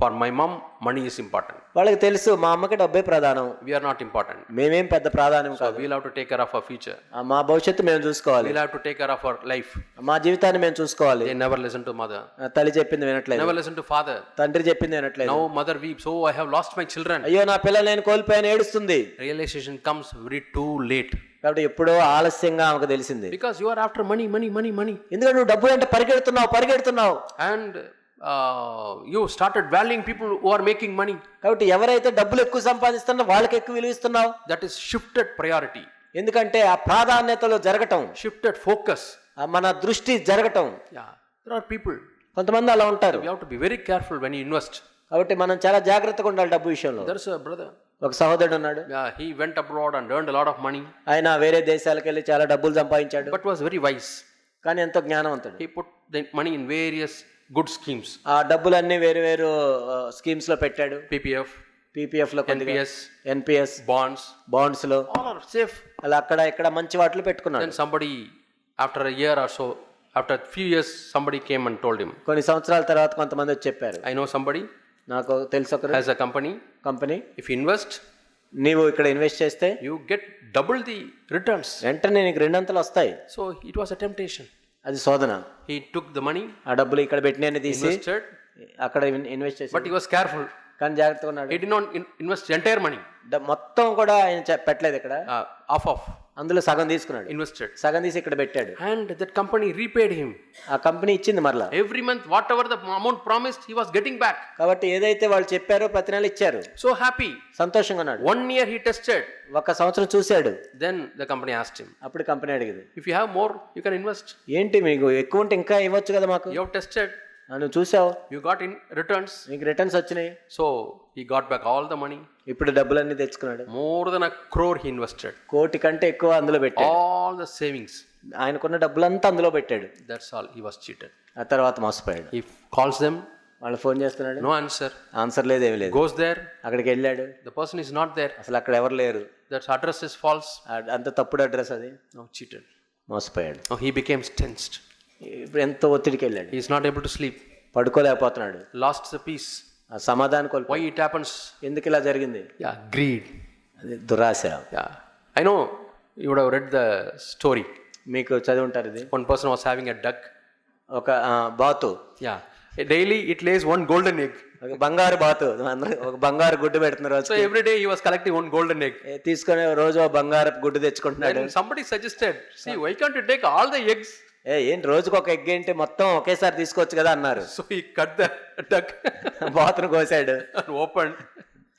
for my mom money is important. వాళ్ళకి తెలుసు మా అమ్మకి డబ్బే ప్రధానం, We are not important. మేమేం పెద్ద ప్రాధాన్యం So కాదు, we'll have to take care of our future. మా భవిష్యత్తు మేము చూసుకోవాలి, We'll have to take care of our life. మా జీవితాన్ని మేము చూసుకోవాలి. They never listen to mother. తల్లి చెప్పింది వినట్లేదు, Never listen to father. తండ్రి చెప్పింది వినట్లేదు. Now mother weeps, oh I have lost my children. అయ్యో నా పిల్లలు నేను కోల్పోయాను ఏడుస్తుంది. Realization comes very too late. కాబట్టి ఎప్పుడో ఆలస్యంగా ఆమెకు తెలిసింది. Because you are after money. ఎందుకంటే నువ్వు డబ్బులు అంటే పరిగెడుతున్నావు. And you started valuing people who are making money. కాబట్టి ఎవరైతే డబ్బులు ఎక్కువ సంపాదిస్తున్నారో వాళ్ళకి ఎక్కువ విలువిస్తున్నావు. That is shifted priority. ఎందుకంటే ఆ ప్రాధాన్యతలో జరగటం, Shifted focus. మన దృష్టి జరగటం. Yeah. There are people. కొంతమంది అలా ఉంటారు. We have to be very careful when you invest. కాబట్టి మనం చాలా జాగ్రత్తగా ఉండాలి డబ్బు విషయంలో. There's a brother. ఒక సహోదరుడు ఉన్నాడు. Yeah, he went abroad and earned a lot of money. ఆయన వేరే దేశాలకు వెళ్ళి చాలా డబ్బులు సంపాదించాడు, But was very wise. కానీ ఎంతో జ్ఞానవంతుడు. He put the money in various good schemes. ఆ డబ్బులన్నీ వేరు స్కీమ్స్ లో పెట్టాడు. PPF లో, NPS, బాండ్స్ లో, All are safe. అలా అక్కడ ఇక్కడ మంచి వాటిలో పెట్టుకున్నాడు. Then somebody, after a year or so, after a few years, somebody came and told him, కొన్ని సంవత్సరాల తర్వాత కొంతమంది వచ్చి చెప్పారు, I know somebody నాకు తెలుసు ఒకరు has a company. If you invest, నీవు ఇక్కడ ఇన్వెస్ట్ చేస్తే you get double the returns. వెంటనే నీకు 2 అంతలు వస్తాయి. So it was a temptation. అది శోధన. He took the money, ఆ డబ్బులు ఇక్కడ పెట్టినన్ని తీసి invested, అక్కడ ఇన్వెస్ట్ చేసి, but he was careful. కానీ జాగ్రత్తగా ఉన్నాడు. He did not invest the entire money. మొత్తం కూడా ఆయన పెట్టలేదు ఇక్కడ, Half అందులో సగం తీసుకున్నాడు, invested. సగం తీసి ఇక్కడ పెట్టాడు. And that company repaid him. ఆ కంపెనీ ఇచ్చింది మరలా. Every month, whatever the amount promised, he was getting back. కాబట్టి ఏదైతే వాళ్ళు చెప్పారో ప్రతి నెల ఇచ్చారు. So happy. సంతోషంగా ఉన్నాడు. 1 year he tested. ఒక సంవత్సరం చూశాడు. Then the company asked him, అప్పుడు కంపెనీ అడిగింది, if you have more, you can invest. ఏంటి మీకు ఎక్కువ ఉంటే ఇంకా ఇవ్వచ్చు కదా మాకు, You have tested, నువ్వు చూసావు, you got in returns. నీకు రిటర్న్స్ వచ్చినాయి. So he got back all the money. ఇప్పుడు డబ్బులన్నీ తెచ్చుకున్నాడు. More than 1 crore he invested. కోటి కంటే ఎక్కువ అందులో పెట్టాడు. All the savings. ఆయనకున్న డబ్బులంతా అందులో పెట్టాడు. That's all. He was cheated. ఆ తర్వాత మోసపోయాడు. He calls them, వాళ్ళు ఫోన్ చేస్తున్నాడు, no answer. ఆన్సర్ లేదు, ఏమి లేదు. Goes there, అక్కడికి వెళ్ళాడు, the person is not there. అసలు అక్కడ ఎవరు లేరు, That address is false. అంత తప్పుడు అడ్రస్ అది. Now cheated. మోసపోయాడు. Now he became tensed. ఇప్పుడు ఎంతో ఒత్తిడికి వెళ్ళాడు, He is not able to sleep. పడుకోలేకపోతున్నాడు, Lost the peace. ఆ సమాధానం కోల్పోయాడు. Why it happens? ఎందుకు ఇలా జరిగింది? Yeah, greed. అది దురాశ. Yeah, I know you would have read the story. మీకు చదివి ఉంటారు ఇది. One person was having a duck. ఒక బాతు, Yeah, daily it lays 1 golden egg. ఒక బంగారు బాతు, అందరూ ఒక బంగారు గుడ్డు పెడుతున్నారు రోజు. So every day he was collecting 1 golden egg. తీసుకొని రోజు బంగారు గుడ్డు తెచ్చుకుంటున్నాడు. Then somebody suggested, see, why can't you take all the eggs? ఏంటి రోజుకు ఒక ఎగ్ ఏంటి, మొత్తం ఒకేసారి తీసుకోవచ్చు కదా అన్నారు. So he cut the duck బాతును కోసాడు, and opened.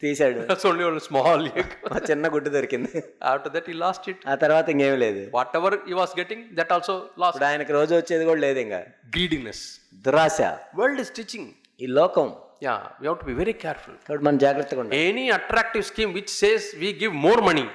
తీసాడు, That's only one small egg. చిన్న గుడ్డు దొరికింది. After that he lost it. ఆ తర్వాత ఇంకేం లేదు. Whatever he was getting, that also lost. ఇప్పుడు ఆయనకి రోజు వచ్చేది కూడా లేదు. ఇంకా Greediness. దురాశ. World is teaching. ఈ లోకం. Yeah, we have to be very careful. కాబట్టి మనం జాగ్రత్తగా ఉండాలి. Any attractive scheme which says we give more money,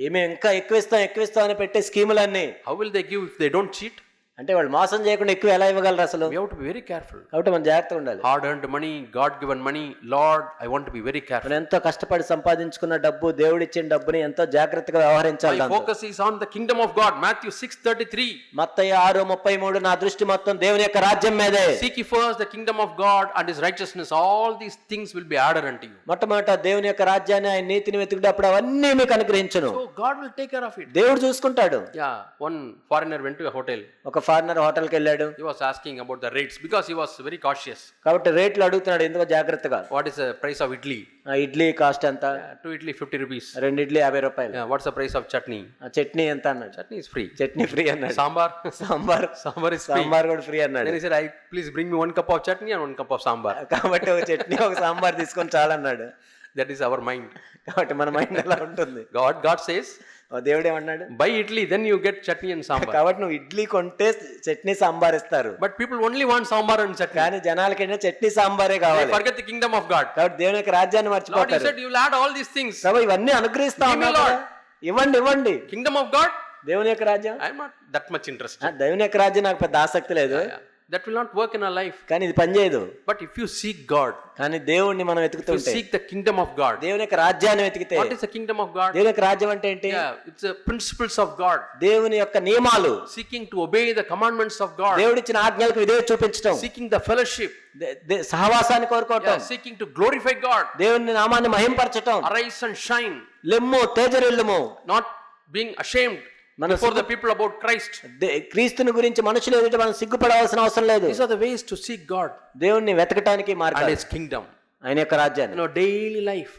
ఏమి ఇంకా ఎక్కువ అని పెట్టే స్కీములన్నీ, how will they give if they don't cheat? అంటే వాళ్ళు మోసం చేయకుండా ఎక్కువ ఎలా ఇవ్వగలరు అసలు? We have to be very careful. కాబట్టి మనం జాగ్రత్తగా ఉండాలి. Hard earned money, God given money, Lord, I want to be very careful. మనం ఎంతో కష్టపడి సంపాదించుకున్న డబ్బు, దేవుడిచ్చిన డబ్బుని ఎంతో జాగ్రత్తగా వ్యవహరించాలి. My focus is on the kingdom of God. Matthew 6:33. మత్తయి 6:33, నా దృష్టి మొత్తం దేవుని యొక్క రాజ్యం మీదే. Seek ye first the kingdom of God and his righteousness, all these things will be added unto you. మొట్టమొదట దేవుని యొక్క రాజ్యాన్ని, ఆయన నీతిని వెతుకుటప్పుడు అవన్నీ మీకు అనుగ్రహించును. So God will take care of it. దేవుడు చూసుకుంటాడు. Yeah, one foreigner went to a hotel. ఒక ఫారినర్ హోటల్కి వెళ్ళాడు. He was asking about the rates because he was very cautious. కాబట్టి రేట్లు అడుగుతున్నాడు ఎందుకో జాగ్రత్తగా. What is the price of idli? Idli cost ఎంత? 2 idli 50 rupees. 2 ఇడ్లీ 50 రూపాయలు. Yeah, what's the price of chutney? Chutney ఎంత అన్నాడు. Chutney is free. Chutney free అన్నాడు. Sambar? Sambar is free. Sambar కూడా ఫ్రీ అన్నాడు. Then he said, please bring me 1 cup of chutney and 1 cup of sambar. కాబట్టి ఒక చట్నీ ఒక సాంబార్ తీసుకొని చాలన్నాడు. That is our mind. కాబట్టి మన మైండ్ ఎలా ఉంటుంది? God says, దేవుడు ఏమన్నాడు? buy idli, then you get chutney and sambar. కాబట్టి నువ్వు ఇడ్లీ కొంటే చట్నీ సాంబార్ ఇస్తారు. But people only want sambar and chutney. కానీ జనాలకైనా చట్నీ సాంబారే They కావాలి. forget the kingdom of God. కాబట్టి దేవుని యొక్క రాజ్యాన్ని Lord, you మర్చిపోతారు. said you will add all these things. ప్రభు ఇవన్నీ అనుగ్రహిస్తా Give me, ఉన్నారు Lord. కదా. ఇవ్వండి. Kingdom of God? దేవుని యొక్క రాజ్యం, I am not that much interested. దేవుని యొక్క రాజ్యం నాకు పెద్ద ఆసక్తి లేదు. Yeah. That will not work in our life. కానీ ఇది పనిచేయదు. But if you seek God, కానీ దేవుణ్ణి మనం if you వెతుకుతుంటే, seek the kingdom of God, దేవుని యొక్క రాజ్యాన్ని వెతికితే, what is the kingdom of God? దేవుని యొక్క రాజ్యం అంటే ఏంటి? Yeah, it's the principles of God. దేవుని యొక్క నియమాలు, Seeking to obey the commandments of God. దేవుడిచ్చిన ఆజ్ఞలకు విధేయత చూపించడం, Seeking the fellowship. సహవాసాన్ని కోరుకోవటం, Yeah, seeking to glorify God. దేవుని నామాన్ని మహింపరచటం, Arise and shine. లెమ్ము తేజరిల్లుము, Not being ashamed before the people about Christ. క్రీస్తుని గురించి మనుషులు ఎదుట మనం సిగ్గుపడవలసిన అవసరం లేదు. These are the ways to seek God దేవుణ్ణి వెతకటానికి and మార్గాలు, his kingdom. ఆయన యొక్క రాజ్యాన్ని. Daily life.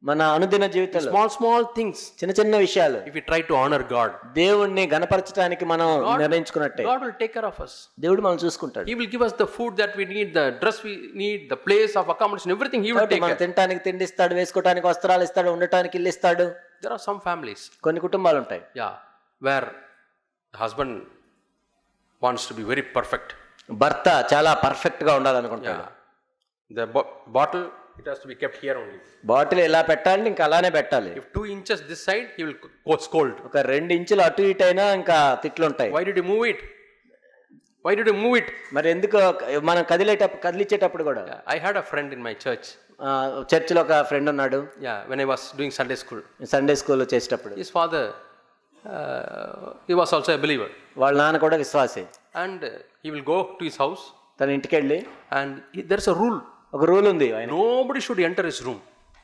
మన అనుదిన జీవితంలో Small things. చిన్న విషయాలు If we try to honor God, దేవుణ్ణి గణపరచడానికి మనం నిర్ణయించుకున్నట్టే God will take care of us. దేవుడు మనం చూసుకుంటాడు. He will give us the food that we need, the dress we need, the place of accommodation, everything he will take మనం care. తినడానికి తిండి ఇస్తాడు, వేసుకోవడానికి వస్త్రాలు ఇస్తాడు, ఉండటానికి ఇల్లు ఇస్తాడు. There are some families, కొన్ని కుటుంబాలు ఉంటాయి, yeah, where the husband wants to be very perfect. భర్త చాలా పర్ఫెక్ట్ గా ఉండాలనుకుంటాడు. Yeah. The bottle, it has to be kept here only. Bottle ఎలా పెట్టాలి, ఇంకా అలానే పెట్టాలి. If 2 inches this side, he will scold. ఒక 2 ఇంచులు అటు ఇటు అయినా ఇంకా తిట్లు ఉంటాయి. Why did you move it? Why did you move it? మరి ఎందుకు మనం కదిలించేటప్పుడు కూడా. Yeah. I had a friend in my church. చర్చిలో ఒక ఫ్రెండ్ ఉన్నాడు. Yeah, when I was doing Sunday school. Sunday school చేసేటప్పుడు His father, he was also a believer. వాళ్ళ నాన్న కూడా విశ్వాసి. And he will go to his house. తన ఇంటికి వెళ్ళి, And there's a rule. ఒక రూల్ ఉంది, ఆయన Nobody should enter his room.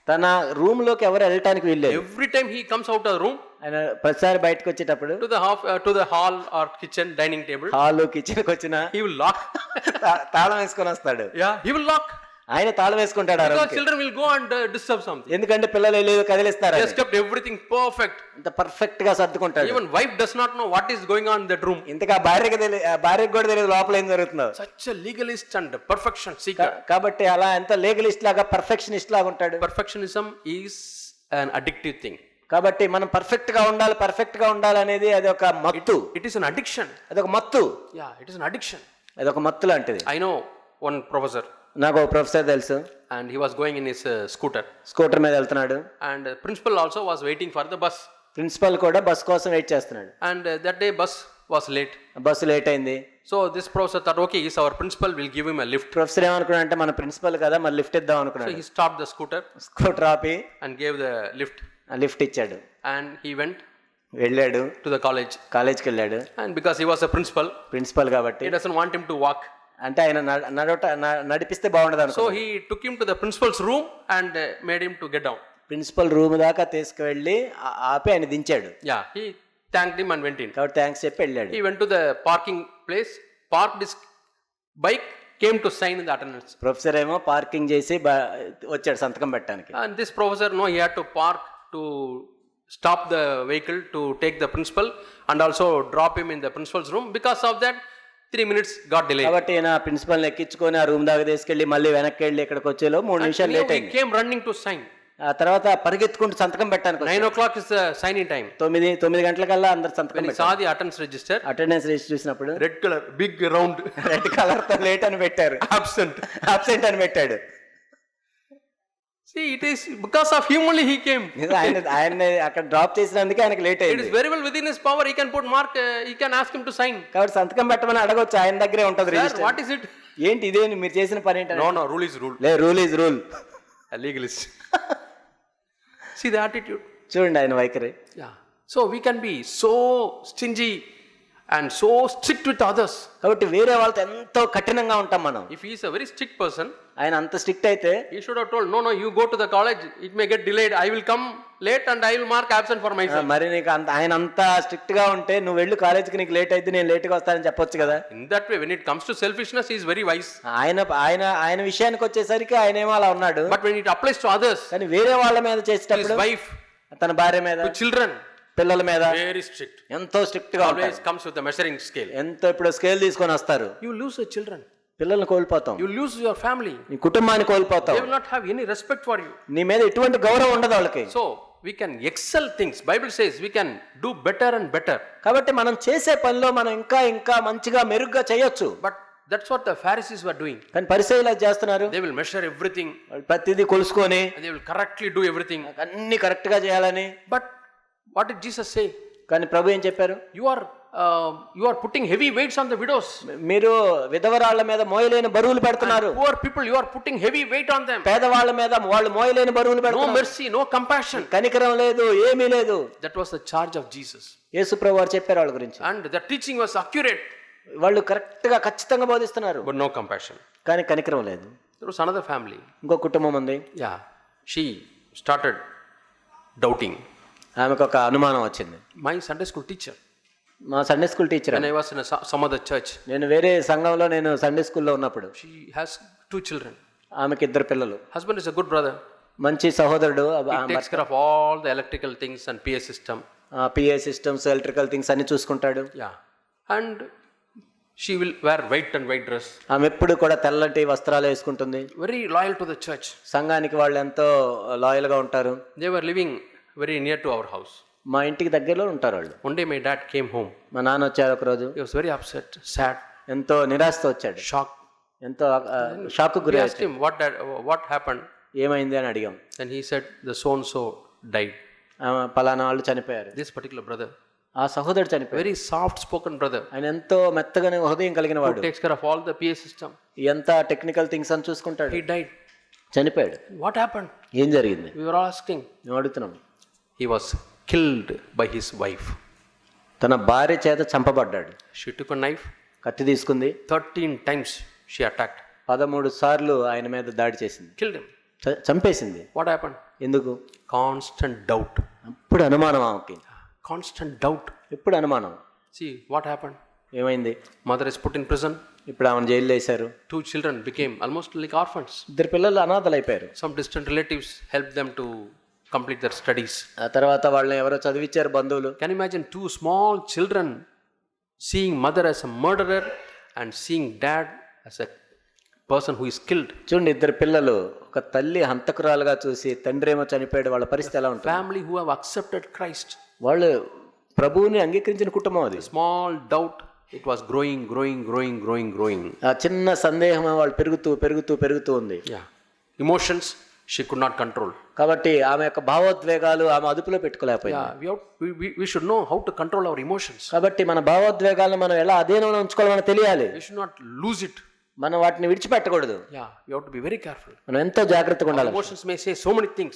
తన రూమ్ లోకి ఎవరు వెళ్ళటానికి వీల్లేదు. Every time he comes out of the room ఆయన ప్రతిసారి బయటకు వచ్చేటప్పుడు to the hall or kitchen dining table, hall kitchen కి వచ్చిన he will lock. తాళం వేసుకొని వస్తాడు. Yeah, he will lock. ఆయన తాళం వేసుకుంటాడు ఆ Because రూమ్కి. children will go and disturb something. ఎందుకంటే పిల్లలు వెళ్ళి కదిలిస్తారు. He has kept everything perfect. అంత పర్ఫెక్ట్ గా సర్దుకుంటాడు. Even wife does not know what is going on in that room. ఇంతగా భార్యకి కూడా తెలియదు లోపల ఏం జరుగుతుందో. Such a legalist and perfection seeker. కాబట్టి అలా ఎంత లీగలిస్ట్ లాగా పర్ఫెక్షనిస్ట్ లాగా ఉంటాడు. Perfectionism is an addictive thing. కాబట్టి మనం పర్ఫెక్ట్ గా ఉండాలి అనేది అది ఒక మత్తు. It is an addiction. అదొక మత్తు. Yeah, it is an addiction. అదొక మత్తు లాంటిది. I know one professor. నాకు ఒక ప్రొఫెసర్ తెలుసు. And he was going in his scooter. Scooter మీద వెళ్తున్నాడు. And principal also was waiting for the bus. Principal కూడా బస్ కోసం వెయిట్ చేస్తున్నాడు. And that day bus was late. Bus late అయింది. So this professor thought, okay, is our principal, will give him a lift. Professor ఏమనుకున్నాడు అంటే మన principal కదా మరి lift ఇద్దాం So అనుకున్నాడు. he stopped the scooter scooter ఆపి and gave the lift. Lift ఇచ్చాడు. And he went వెళ్ళాడు, to the college. కాలేజ్కి వెళ్ళాడు. And because he was a principal, principal కాబట్టి he doesn't want him to walk. అంటే ఆయన నడిపిస్తే బాగుండదు అనుకో. So he took him to the principal's room and made him to get down. Principal room దాకా తీసుకువెళ్ళి ఆపి ఆయన దించాడు. Yeah, he thanked him and went in. కాబట్టి థ్యాంక్స్ చెప్పి వెళ్ళాడు. He went to the parking place, parked his bike, came to sign in the attendance. Professor ఏమో parking చేసి వచ్చాడు సంతకం పెట్టడానికి. And this professor, no, he had to park to stop the vehicle to take the principal and also drop him in the principal's room. Because of that, 3 minutes got delayed. కాబట్టి ఈయన principal ఎక్కించుకొని ఆ room దాకా తీసుకెళ్లి మళ్ళీ వెనక్కి వెళ్ళి ఇక్కడికి వచ్చేలో 3 నిమిషాలు లేట్ He అయింది. came running to sign. ఆ తర్వాత పరిగెత్తుకుంటూ సంతకం పెట్టడానికి 9 o'clock is the signing time. 9 గంటలకల్లా అందరు సంతకం When he saw the attendance register, attendance register చూసినప్పుడు red color, big round, red colour తో లేట్ అని పెట్టారు. absent. అబ్సెంట్ అని పెట్టాడు. See, it is because of him only he came. ఆయన అక్కడ డ్రాప్ చేసినందుకే ఆయనకి లేట్ It అయింది. is very well within his power. He can put mark. He can ask him to sign. కాబట్టి సంతకం పెట్టమని అడగొచ్చు, ఆయన దగ్గరే ఉంటది Sir, register. what is it? ఏంటి ఇదే మీరు చేసిన పని ఏంటి? No, rule is rule. లే, rule is rule. A legalist. See the attitude. చూడండి ఆయన వైఖరి. Yeah. So we can be so stingy and so strict with others. కాబట్టి వేరే వాళ్ళతో ఎంతో కఠినంగా ఉంటాం మనం. If he is a very strict person, ఆయన అంత స్ట్రిక్ట్ అయితే he should have told, no, you go to the college. It may get delayed. I will come late and I will mark absent for myself. మరి నీకు ఆయన అంత strict గా ఉంటే నువ్వు వెళ్ళి కాలేజీకి నీకు లేట్ అయితే నేను లేట్గా వస్తానని చెప్పొచ్చు కదా. In that way, when it comes to selfishness, he is very wise. ఆయన విషయానికి వచ్చేసరికి ఆయన ఏమో అలా ఉన్నాడు. But when it applies to others, కానీ వేరే వాళ్ళ మీద his చేసేటప్పుడు wife, తన భార్య మీద, to children, పిల్లల మీద very strict. ఎంతో స్ట్రిక్ట్ గా Always ఉంటారు. comes with the measuring scale. ఎంతో ఇప్పుడు స్కేల్ తీసుకొని వస్తారు. You lose the children. పిల్లల్ని కోల్పోతాం. You lose your family. నీ కుటుంబాన్ని కోల్పోతాం. They will not have any respect for you. నీ మీద ఎటువంటి గౌరవం ఉండదు వాళ్ళకి. So we can excel things. Bible says we can do better and better. కాబట్టి మనం చేసే పనిలో మనం ఇంకా మంచిగా మెరుగ్గా చేయొచ్చు. But that's what the Pharisees were doing. కానీ పరిసయ్యులు అది చేస్తున్నారు. They will measure everything. వాళ్ళు ప్రతిదీ కొలుసుకొని And they will correctly do everything. అన్ని కరెక్ట్ గా చేయాలని. But what did Jesus say? కానీ ప్రభు ఏం చెప్పారు? You are putting heavy weights on the widows. మీరు విధవరాళ్ళ మీద మోయలేని బరువులు పెడుతున్నారు. Poor people, you are putting heavy weight on them. పేదవాళ్ళ మీద వాళ్ళు మోయలేని బరువులు No పెడుతున్నారు. mercy, no compassion. కనికరం లేదు, ఏమీ లేదు. That was the charge of Jesus. యేసు ప్రభు వారు చెప్పారు వాళ్ళ గురించి. And the teaching was accurate. వాళ్ళు కరెక్ట్ గా ఖచ్చితంగా బోధిస్తున్నారు. But no compassion. కానీ కనికరం లేదు. There was another family. ఇంకో కుటుంబం ఉంది. Yeah. She started doubting. ఆమెకు ఒక అనుమానం వచ్చింది. My Sunday school teacher, మా Sunday school teacher, when I was in some other church, నేను వేరే సంఘంలో నేను సండే స్కూల్లో ఉన్నప్పుడు she has 2 children. ఆమెకి 2 పిల్లలు. Husband is a good brother. మంచి సహోదరుడు. He takes care of all the electrical things and PA system. PA systems, electrical things అన్ని చూసుకుంటాడు. Yeah. And she will wear white and white dress. ఆమె ఎప్పుడు కూడా తెల్లటి వస్త్రాలు వేసుకుంటుంది. Very loyal to the church. సంఘానికి వాళ్ళు ఎంతో లాయల్ గా ఉంటారు. They were living very near to our house. మా ఇంటికి దగ్గరలో ఉంటారు వాళ్ళు. One day my dad came home. మా నాన్న వచ్చారు ఒక రోజు. He was very upset, sad, ఎంతో నిరాశతో వచ్చాడు. shocked. ఎంతో షాక్ We గురి asked him what happened. ఏమైంది అని అడిగాం. And he said the so and so died. పలానా వాళ్ళు చనిపోయారు. This particular brother, ఆ సహోదరుడు చనిపోయారు. very soft spoken brother, ఆయన ఎంతో మెత్తగానే హృదయం కలిగిన వాడు. takes care of all the PA system. ఎంత టెక్నికల్ థింగ్స్ అని చూసుకుంటాడు. He died. చనిపోయాడు. What happened? ఏం జరిగింది? We were asking. మేము అడుగుతున్నాం. He was killed by his wife. తన భార్య చేత చంపబడ్డాడు. She took a knife. కత్తి తీసుకుంది. 13 times she attacked. 13 సార్లు ఆయన మీద దాడి చేసింది. Killed him. చంపేసింది. What happened? ఎందుకు? Constant doubt. ఇప్పుడు అనుమానం ఆమెకి, Constant doubt. ఇప్పుడు అనుమానం. See what happened? ఏమైంది? Mother is put in prison. ఇప్పుడు ఆమెను జైల్లో వేశారు. 2 children became almost like orphans. 2 పిల్లలు అనాథలు అయిపోయారు. Some distant relatives helped them to complete their studies. ఆ తర్వాత వాళ్ళని ఎవరో చదివించారు బంధువులు. Can you imagine 2 small children seeing mother as a murderer and seeing dad as a person who is killed? చూడండి, 2 పిల్లలు ఒక తల్లి హంతకురాలుగా చూసి తండ్రి ఏమో చనిపోయాడు, వాళ్ళ పరిస్థితి ఎలా ఉంటుంది? Family who have accepted Christ. వాళ్ళు ప్రభువుని అంగీకరించిన కుటుంబం అది. Small doubt, it was growing. ఆ చిన్న సందేహం వాళ్ళు పెరుగుతూ ఉంది. Yeah. Emotions she could not control. కాబట్టి ఆమె యొక్క భావోద్వేగాలు ఆమె అదుపులో పెట్టుకోలేకపోయింది. Yeah, we should know how to control our emotions. కాబట్టి మన భావోద్వేగాలను మనం ఎలా అధీనంలో ఉంచుకోవాలో మనకు తెలియాలి. We should not lose it. మనం వాటిని విడిచిపెట్టకూడదు. Yeah, we have to be very careful. మనం ఎంతో జాగ్రత్తగా Our ఉండాలి. emotions may say so many things.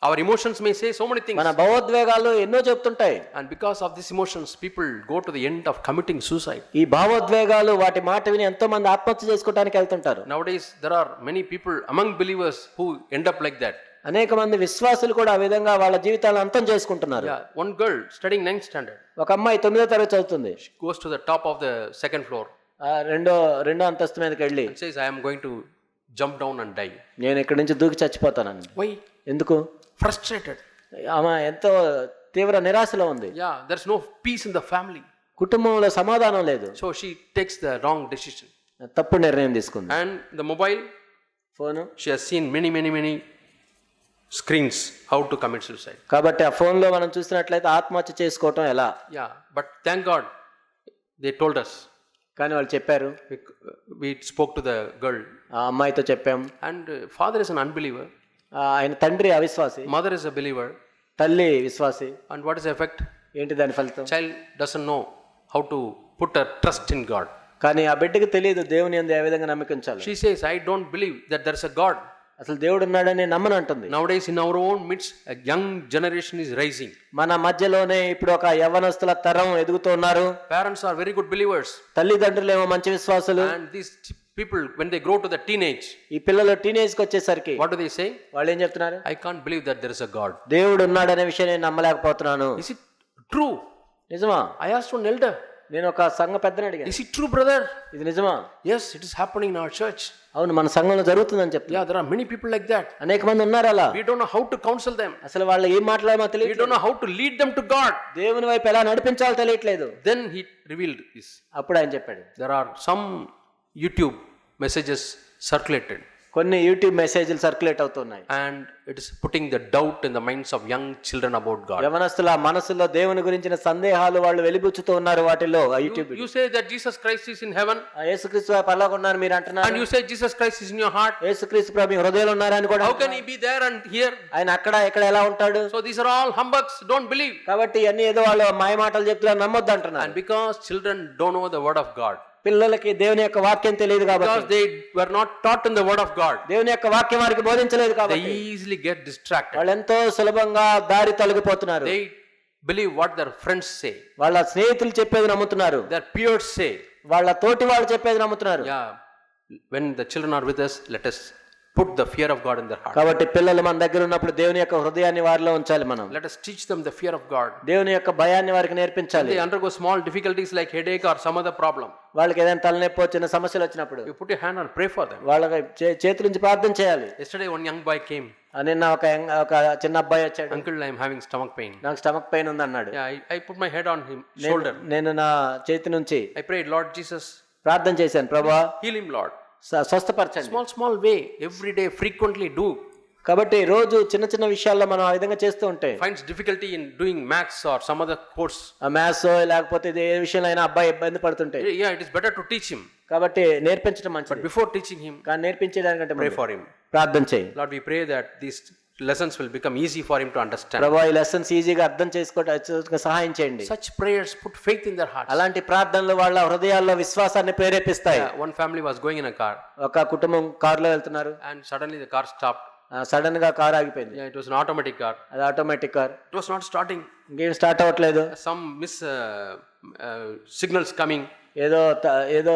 Our emotions may say so many things. మన భావోద్వేగాలు ఎన్నో చెప్తుంటాయి. And because of these emotions, people go to the end of committing suicide. ఈ భావోద్వేగాలు వాటి మాట విని ఎంతో మంది ఆత్మహత్య చేసుకోవడానికి వెళ్తుంటారు. Nowadays, there are many people among believers who end up like that. అనేక మంది విశ్వాసులు కూడా ఆ విధంగా వాళ్ళ జీవితాలను అంతం చేసుకుంటున్నారు. Yeah, one girl studying 9th standard. ఒక అమ్మాయి 9వ తరగతి చదువుతుంది. She goes to the top of the second floor. రెండో అంతస్తు మీదకి వెళ్ళి and says, I am going to jump down and die. నేను ఇక్కడి నుంచి దూకి చచ్చిపోతానని. Why? ఎందుకు? Frustrated. ఆమె ఎంతో తీవ్ర నిరాశలో ఉంది. Yeah, there's no peace in the family. కుటుంబంలో సమాధానం లేదు. So she takes the wrong decision. తప్పు నిర్ణయం తీసుకుంది. And the mobile, phone, she has seen many screens how to commit suicide. కాబట్టి ఆ ఫోన్లో మనం చూసినట్లయితే ఆత్మహత్య చేసుకోవటం ఎలా. Yeah, but thank God they told us. కానీ వాళ్ళు చెప్పారు. We spoke to the girl. ఆ అమ్మాయితో చెప్పాం. And father is an unbeliever. ఆయన తండ్రి అవిశ్వాసి, Mother is a believer. తల్లి విశ్వాసి. And what is the effect? ఏంటి దాని ఫలితం? Child doesn't know how to put her trust in God. కానీ ఆ బిడ్డకి తెలియదు దేవుని యందు ఏ విధంగా నమ్మకించాలి. She says, I don't believe that there is a God. అసలు దేవుడు ఉన్నాడని నమ్మను అంటుంది. Nowadays in our own midst a young generation is rising. మన మధ్యలోనే ఇప్పుడు ఒక యవ్వనస్తుల తరం ఎదుగుతూ ఉన్నారు. Parents are very good believers. తల్లిదండ్రులేమో మంచి విశ్వాసులు. And these people when they grow to the teenage, ఈ పిల్లలు టీనేజ్ కి వచ్చేసరికి what do they say? వాళ్ళు ఏం చెప్తున్నారు? I can't believe that there is a God. దేవుడు ఉన్నాడనే విషయం నేను నమ్మలేకపోతున్నాను. Is it true? నిజమా? I asked one elder. నేను ఒక సంఘ పెద్దని అడిగాను. Is it true, brother? ఇది నిజమా? Yes, it is happening in our church. అవును, మన సంఘంలో జరుగుతుందని చెప్తాను. Yeah, there are many people like that. అనేక మంది ఉన్నారు అలా. We don't know how to counsel them. అసలు వాళ్ళు ఏం మాట్లాడాలో We తెలియదు. don't know how to lead them to God. దేవుని వైపు ఎలా నడిపించాలో తెలియట్లేదు. Then he revealed this. అప్పుడు ఆయన చెప్పాడు, There are some YouTube messages circulated. కొన్ని యూట్యూబ్ మెసేజ్లు సర్క్యులేట్ అవుతున్నాయి. And it is putting the doubt in the minds of young children about God. యవనస్తుల మనసులో దేవుని గురించిన సందేహాలు వాళ్ళు వెలిబుచ్చుతూ ఉన్నారు వాటిలో. ఆ YouTube You say that Jesus Christ is in heaven. యేసుక్రీస్తు పరలోకంలో ఉన్నారు మీరు అంటున్నారు. And you say Jesus Christ is in your heart. యేసుక్రీస్తు ప్రభు మీ హృదయంలో ఉన్నారని కూడా. How can he be there and here? ఆయన అక్కడ ఇక్కడ ఎలా ఉంటాడు? So these are all humbugs. Don't believe. కాబట్టి అన్ని ఏదో వాళ్ళు మాయ మాటలు చెప్తున్నారు, నమ్మొద్దు అంటున్నారు. And because children don't know the word of God. పిల్లలకి దేవుని యొక్క వాక్యం తెలియదు కాబట్టి. Because they were not taught in the word of God. దేవుని యొక్క వాక్యం వారికి బోధించలేదు They కాబట్టి easily get distracted. వాళ్ళు ఎంతో సులభంగా దారి తొలగిపోతున్నారు. They believe what their friends say. వాళ్ళ స్నేహితులు చెప్పేది నమ్ముతున్నారు. Their peers say. వాళ్ళ తోటి వాళ్ళు చెప్పేది నమ్ముతున్నారు. Yeah. When the children are with us, let us put the fear of God in their heart. కాబట్టి పిల్లలు మన దగ్గర ఉన్నప్పుడు దేవుని యొక్క హృదయాన్ని వారిలో ఉంచాలి మనం. Let us teach them the fear of God. దేవుని యొక్క భయాన్ని వారికి నేర్పించాలి. They undergo small difficulties like headache or some other problem. వాళ్ళకి ఏదైనా తలనొప్పి చిన్న సమస్యలు వచ్చినప్పుడు You put your hand and pray for them. వాళ్ళకి చేతుల నుంచి ప్రార్థన చేయాలి. Yesterday one young boy came. నిన్న ఒక చిన్న అబ్బాయి వచ్చాడు. Uncle, I am having stomach pain. నాకు స్టమక్ పెయిన్ ఉంది అన్నాడు. Yeah, I put my head on him shoulder. నేను నా చేతి నుంచి I prayed, Lord Jesus, ప్రార్థన చేశాను, ప్రభువా heal him, Lord. స్వస్థపరచండి. Small way, every day, frequently do. కాబట్టి రోజు చిన్న చిన్న విషయాల్లో మనం ఆ విధంగా చేస్తూ ఉంటే. Finds difficulty in doing maths or some other course. ఆ మ్యాథ్స్ లేకపోతే ఏ విషయంలో అయినా అబ్బాయి ఇబ్బంది పడుతుంటే. Yeah, it is better to teach him. కాబట్టి నేర్పించడం మంచిది. But before teaching him, కానీ నేర్పించేదానికంటే pray for him. ప్రార్థన చేయి. Lord, we pray that these lessons will become easy for him to understand. ప్రభువా ఈ లెసన్స్ ఈజీగా అర్థం చేసుకోవడానికి సహాయం చేయండి. Such prayers put faith in their hearts. అలాంటి ప్రార్థనలు వాళ్ళ హృదయాల్లో విశ్వాసాన్ని ప్రేరేపిస్తాయి. One family was going in a car. ఒక కుటుంబం కారులో వెళ్తున్నారు. And suddenly the car stopped. Sudden గా కార్ ఆగిపోయింది. Yeah, it was an automatic car. అది automatic car. It was not starting. ఇంకేం స్టార్ట్ అవ్వట్లేదు. Some signals coming. ఏదో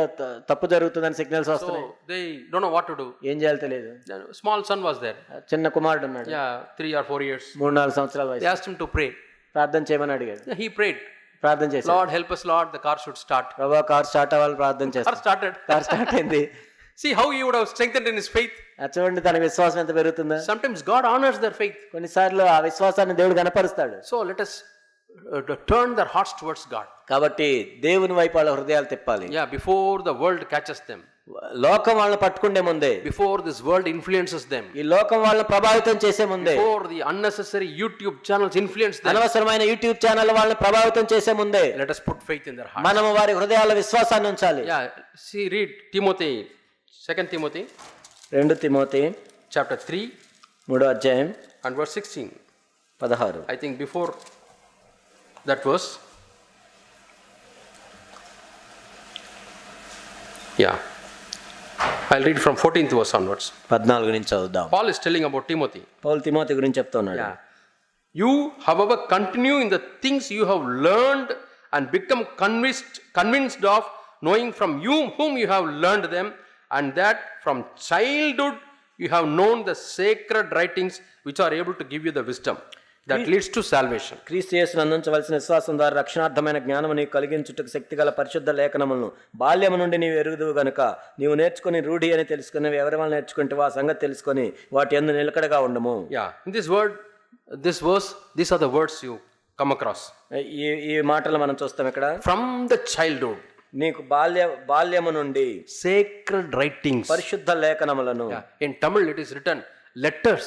తప్పు జరుగుతుందని సిగ్నల్స్ వస్తున్నాయి. So they don't know what to do. ఏం చేయాలో తెలియదు. Then small son was there. చిన్న కుమారుడు ఉన్నాడు. Yeah, 3 or 4 years. 3-4 సంవత్సరాల They వయసు. asked him to pray. ప్రార్థన చేయమని అడిగాడు. Yeah, he prayed. ప్రార్థన చేశాడు. Lord, help us, Lord. The car should start. ప్రభా కార్ స్టార్ట్ అవ్వాలి, ప్రార్థన Car చేస్తాడు. started. కార్ స్టార్ట్ అయింది. See how he would have strengthened in his faith. చూడండి తన విశ్వాసం ఎంత పెరుగుతుందో. Sometimes God honors their faith. కొన్నిసార్లు ఆ విశ్వాసాన్ని దేవుడు కనపరుస్తాడు. So let us turn their hearts towards God. కాబట్టి దేవుని వైపు వాళ్ళ హృదయాలు తిప్పాలి. Yeah, before the world catches them. లోకం వాళ్ళని పట్టుకుండే ముందే, Before this world influences them. ఈ లోకం వాళ్ళని ప్రభావితం చేసే ముందే, Before the unnecessary YouTube channels influence them. అనవసరమైన యూట్యూబ్ ఛానల్ వాళ్ళని ప్రభావితం చేసే ముందే Let us put faith in their hearts. మనము వారి హృదయాల విశ్వాసాన్ని ఉంచాలి. Yeah, see, read Timothy, 2 Timothy 2 Timothy chapter 3 3వ అధ్యాయం and verse 16. 16. I think before that verse. Yeah. I'll read from 14th verse onwards. 14 నుంచి చదువుదాం. Paul is telling about Timothy. Paul Timothy గురించి చెప్తున్నాడు. Yeah. You, however, continue in the things you have learned and become convinced of, knowing from you whom you have learned them, and that from childhood you have known the sacred writings which are able to give you the wisdom that leads to salvation. క్రీస్తు యేసును అందించవలసిన విశ్వాసం ద్వారా రక్షణార్థమైన జ్ఞానము నీకు కలిగించుటకు శక్తిగల పరిశుద్ధ లేఖనములను బాల్యము నుండి నీవు ఎరుగుదువు గనుక నీవు నేర్చుకుని రూఢి అని తెలుసుకుని ఎవరి వల్ల నేర్చుకుంటే ఆ సంగతి తెలుసుకొని వాటి యందు నిలకడగా ఉండము. Yeah, in this verse, these are the words you come across. ఈ మాటలు మనం చూస్తాం ఇక్కడ. From the childhood, నీకు బాల్యము నుండి sacred writings. పరిశుద్ధ లేఖనములను. Yeah. In Tamil it is written letters.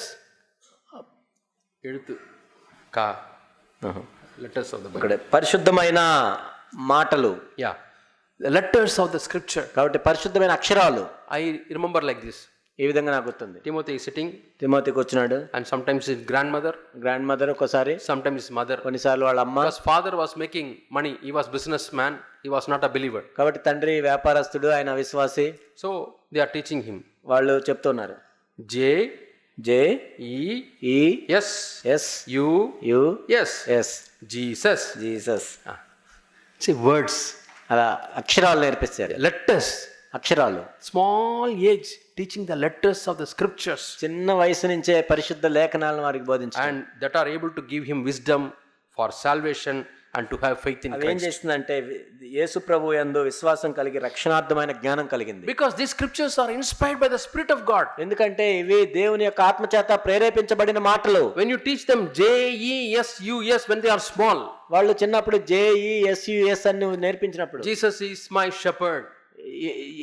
Eduthu ka letters of the Bible. ఇక్కడ పరిశుద్ధమైన మాటలు. Yeah, the letters of the scripture. కాబట్టి పరిశుద్ధమైన అక్షరాలు. I remember like this. ఈ విధంగా నాకు గుర్తుంది. Timothy is sitting తిమోతికి వచ్చినాడు. and sometimes his grandmother, grand mother ఒకసారి, sometimes his mother. కొన్నిసార్లు వాళ్ళ అమ్మ. Because father was making money, he was businessman, he was not a believer. కాబట్టి తండ్రి వ్యాపారస్తుడు, ఆయన విశ్వాసి. So they are teaching him. వాళ్ళు చెప్తున్నారు. J J E E S S U U S S Jesus. Jesus. See, words, అలా అక్షరాలు నేర్పిస్తారు. letters, అక్షరాలు. small age teaching the letters of the scriptures, చిన్న వయసు నుంచే పరిశుద్ధ లేఖనాలను వారికి బోధించారు. and that are able to give him wisdom for salvation and to have faith in అవి ఏం Christ. చేస్తుందంటే యేసు ప్రభు యందు విశ్వాసం కలిగి రక్షణార్థమైన జ్ఞానం కలిగింది. Because these scriptures are inspired by the Spirit of God. ఎందుకంటే ఇవి దేవుని యొక్క ఆత్మ చేత ప్రేరేపించబడిన మాటలు. When you teach them JESUS when they are small, వాళ్ళు చిన్నప్పుడు JESUS అని నేర్పించినప్పుడు, Jesus is my shepherd,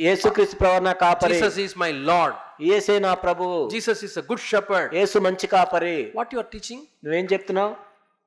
యేసుక్రీస్తు ప్రభువు నా కాపరి, Jesus is my Lord, యేసే నా ప్రభువు, Jesus is a good shepherd. యేసు మంచి కాపరి. What you are teaching? నువ్వేం చెప్తున్నావు?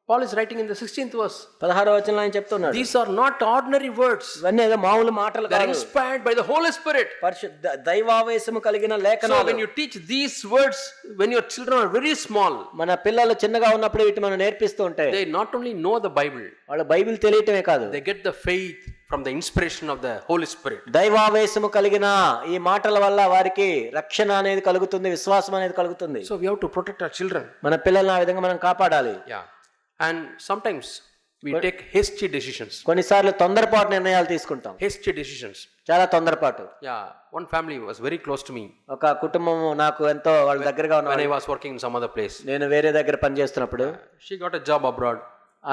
Paul is writing in the 16th verse. 16వ వచనంలో ఆయన చెప్తున్నాడు. These are not ordinary words. ఇవన్నీ ఏదో మామూలు మాటలు They are కాదు. inspired by the Holy Spirit. పరిశుద్ధ దైవావేశము కలిగిన So లేఖనాలు. when you teach these words, when your children are very small, మన పిల్లలు చిన్నగా ఉన్నప్పుడు వీటి మనం నేర్పిస్తూ ఉంటే they not only know the Bible, వాళ్ళు బైబిల్ తెలియటమే కాదు, they get the faith from the inspiration of the Holy Spirit. దైవావేశము కలిగిన ఈ మాటల వల్ల వారికి రక్షణ అనేది కలుగుతుంది, విశ్వాసం అనేది కలుగుతుంది. So we have to protect our children. మన పిల్లల్ని ఆ విధంగా మనం కాపాడాలి. Yeah. And sometimes we take hasty decisions. కొన్నిసార్లు తొందరపాటు నిర్ణయాలు తీసుకుంటాం. Hasty decisions. చాలా తొందరపాటు. Yeah. One family was very close to me. ఒక కుటుంబం నాకు ఎంతో వాళ్ళ దగ్గరగా When ఉన్నారు. I was working in some other place. నేను వేరే దగ్గర పనిచేస్తున్నప్పుడు She got a job abroad.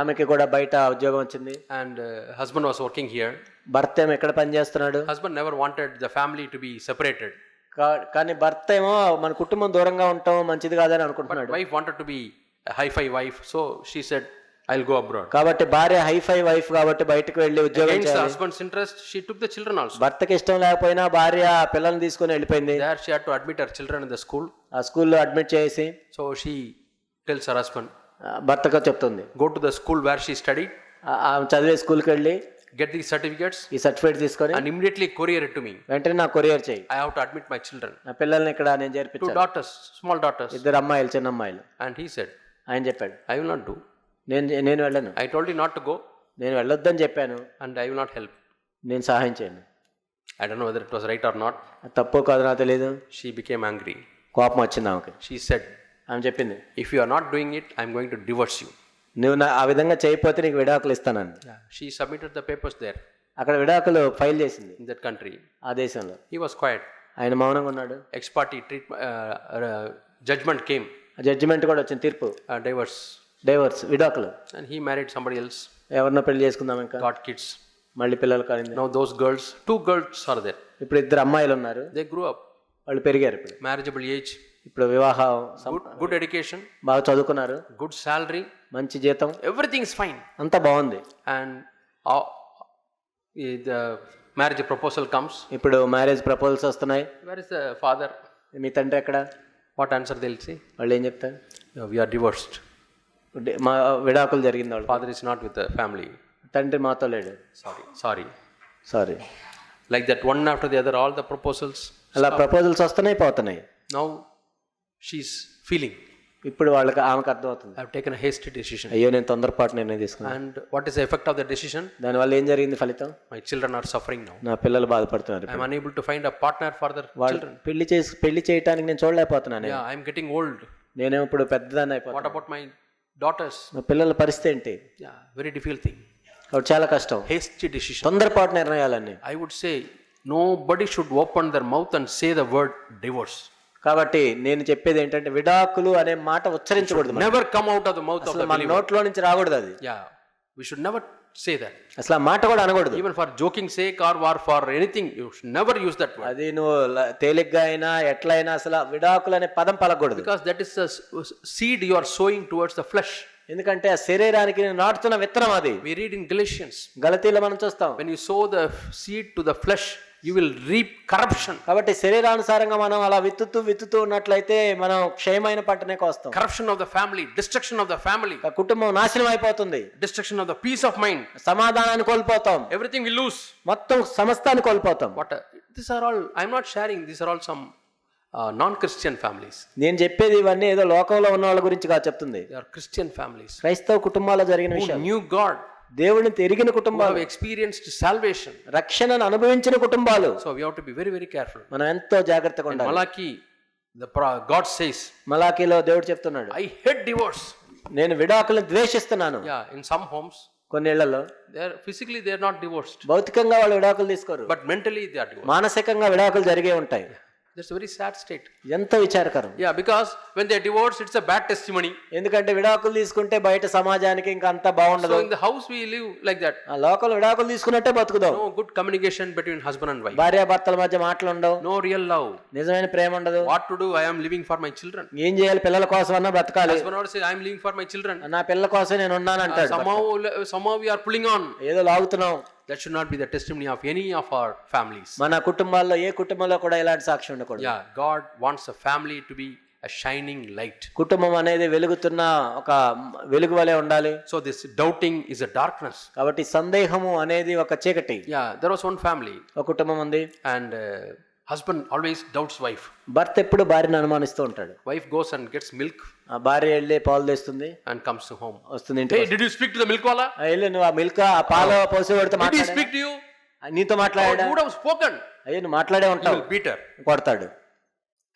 ఆమెకి కూడా బయట ఉద్యోగం వచ్చింది. And husband was working here. భర్త ఏమో ఎక్కడ పనిచేస్తున్నాడు. Husband never wanted the family to be separated. కానీ భర్త ఏమో మన కుటుంబం దూరంగా ఉండటం మంచిది కాదని But అనుకుంటున్నాడు. wife wanted to be a hi-fi wife. So she said, I'll go abroad. కాబట్టి భార్య హైఫై వైఫ్ కాబట్టి బయటకు వెళ్ళి ఉద్యోగం Against the చేయాలి. husband's interest, she took the children also. భర్తకి ఇష్టం లేకపోయినా భార్య పిల్లల్ని తీసుకొని వెళ్ళిపోయింది. There she had to admit her children in the school. ఆ స్కూల్లో అడ్మిట్ చేసి So she tells her husband, భర్తకు చెప్తుంది, go to the school where she studied, ఆమె చదివే స్కూల్కి వెళ్ళి get these certificates, ఈ సర్టిఫికేట్ తీసుకొని and immediately courier it to me. వెంటనే నాకు కొరియర్ చేయి. I have to admit my children. నా పిల్లల్ని ఇక్కడ నేను 2 చేర్పించాను. daughters, small daughters. 2 అమ్మాయిలు, చిన్న అమ్మాయిలు. And he said, ఆయన చెప్పాడు, I will not do. నేను వెళ్ళను. I told you not to go, నేను వెళ్ళొద్దని చెప్పాను. and I will not help. నేను సహాయం చేయను. I don't know whether it was right or not. తప్పో కాదు నాకు తెలియదు. She became angry. కోపం వచ్చింది ఆమెకి. She said, ఆమె చెప్పింది, if you are not doing it, I am going to divorce you. నువ్వు ఆ విధంగా చేయకపోతే నీకు విడాకులు ఇస్తానని. She submitted the papers there. అక్కడ విడాకులు ఫైల్ చేసింది in that country. ఆ దేశంలో. He was quiet. ఆయన మౌనంగా ఉన్నాడు. Ex parte judgment came, judgment కూడా వచ్చింది, తీర్పు, divorce. డైవర్స్, విడాకులు. And he married somebody else, ఎవరినో పెళ్లి చేసుకుందాం ఇంకా, got kids. మళ్ళీ పిల్లలు కాలింది. Now those girls, 2 girls are there. ఇప్పుడు 2 అమ్మాయిలు ఉన్నారు, They grew up, వాళ్ళు పెరిగారు. ఇప్పుడు marriageable age, ఇప్పుడు వివాహం, good education, బాగా చదువుకున్నారు, good salary, మంచి జీతం, everything is fine. అంతా బాగుంది. And the marriage proposal comes. ఇప్పుడు మ్యారేజ్ ప్రపోజల్స్ వస్తున్నాయి. Where is the father? మీ తండ్రి ఎక్కడ? What answer they'll say? వాళ్ళు ఏం చెప్తారు? We are divorced. మా విడాకులు జరిగింది. వాళ్ళు, Father is not with the family. తండ్రి మాతో లేడు. Sorry. Like that, one after the other, all the proposals. అలా ప్రపోజల్స్ వస్తున్నాయి, పోతున్నాయి. Now she's feeling, ఇప్పుడు వాళ్ళకి, ఆమెకు అర్థమవుతుంది, I have taken a hasty decision. అయ్యో నేను తొందరపాటు నిర్ణయం తీసుకున్నాను. And what is the effect of the decision? దానివల్ల ఏం జరిగింది ఫలితం? My children are suffering now. నా పిల్లలు బాధపడుతున్నారు. I am unable to find a partner for their children. పెళ్లి చేయడానికి నేను చూడలేకపోతున్నాను. Yeah, I am getting old. నేనేమో ఇప్పుడు పెద్దదాన్ని What అయిపోతాను. about my daughters? మా పిల్లల పరిస్థితి ఏంటి? Yeah, very difficult thing. కాబట్టి చాలా కష్టం, Hasty decision. తొందరపాటు నిర్ణయాలన్నీ. I would say nobody should open their mouth and say the word divorce. కాబట్టి నేను చెప్పేది ఏంటంటే విడాకులు అనే మాట ఉచ్చరించకూడదు. Never come out of the mouth of the మన believer. నోట్లో నుంచి రాకూడదు అది. Yeah, we should never say that. అసలు ఆ మాట కూడా అనకూడదు. Even for joking sake or for anything, you should never use that word. అది నువ్వు తేలిగ్గా అయినా ఎట్లయినా అసలు విడాకులు అనే పదం పలకూడదు. Because that is the seed you are sowing towards the flesh. ఎందుకంటే ఆ శరీరానికి నేను నాటుతున్న విత్తనం అది. We read in Galatians, గలతీలో మనం చూస్తాం, when you sow the seed to the flesh, you will reap corruption. కాబట్టి శరీరానుసారంగా మనం అలా విత్తుతూ ఉన్నట్లయితే మనం క్షయమైన పంటనే కోస్తాం. Corruption of the family, destruction of the family, కుటుంబం నాశనం అయిపోతుంది, destruction of the peace of mind, సమాధానాన్ని కోల్పోతాం, everything we lose. మొత్తం సమస్తాన్ని కోల్పోతాం. These are all, I am not sharing, these are all some non-Christian families. నేను చెప్పేది ఇవన్నీ ఏదో లోకంలో ఉన్న వాళ్ళ గురించి కాదు చెప్తుంది. They are Christian families క్రైస్తవ కుటుంబాల్లో జరిగిన who విషయం. knew God, దేవుని ఎరిగిన who కుటుంబాలు, have experienced salvation. రక్షణను అనుభవించిన కుటుంబాలు. So we have to be very, very careful. మనం ఎంతో జాగ్రత్తగా In ఉండాలి. Malachi, God says, మలాకీలో దేవుడు చెప్తున్నాడు, I hate divorce. నేను విడాకులను ద్వేషిస్తున్నాను. Yeah, in some homes, కొన్ని ఇళ్లలో physically they are not divorced, భౌతికంగా వాళ్ళు విడాకులు తీసుకోరు, but mentally they are divorced. మానసికంగా విడాకులు జరిగే ఉంటాయి. That's a very sad state. ఎంతో విచారకరం. Yeah, because when they are divorced, it's a bad testimony. ఎందుకంటే విడాకులు తీసుకుంటే బయట సమాజానికి ఇంకా అంతా బాగుండదు. So in the house we live like that. ఆ లోకల్ విడాకులు తీసుకున్నట్టే బతుకుదాం. No good communication between husband and wife. భార్యాభర్తల మధ్య మాటలు ఉండవు. No real love. నిజమైన ప్రేమ ఉండదు. What to do? I am living for my children. ఏం చేయాలి? పిల్లల కోసం అన్నా బ్రతకాలి. Husband also says, I am living for my children. నా పిల్లల కోసం నేను ఉన్నాను అంటాడు. Somehow we are pulling on. ఏదో లాగుతున్నాం. That should not be the testimony of any of our families. మన కుటుంబాల్లో ఏ కుటుంబంలో కూడా ఇలాంటి సాక్ష్యం ఉండకూడదు. Yeah, God wants a family to be a shining light. కుటుంబం అనేది వెలుగుతున్న ఒక వెలుగు వలె ఉండాలి. So this doubting is a darkness. కాబట్టి సందేహము అనేది ఒక చీకటి. Yeah, there was one family. ఒక కుటుంబం ఉంది. And husband always doubts wife. భర్త ఎప్పుడు భార్యను అనుమానిస్తూ ఉంటాడు. Wife goes and gets milk. ఆ భార్య వెళ్ళి పాలు తెస్తుంది and comes to home. వస్తుంది ఇంటికి. Hey, did you speak to the milk wala? వెళ్ళి నువ్వు ఆ మిల్క్ ఆ పాలు పోసేవాడితో Did he మాట్లాడా? speak to you? నీతో మాట్లాడా? You would have spoken. అయ్యో నువ్వు మాట్లాడే He ఉంటావు. will beat her. కొడతాడు.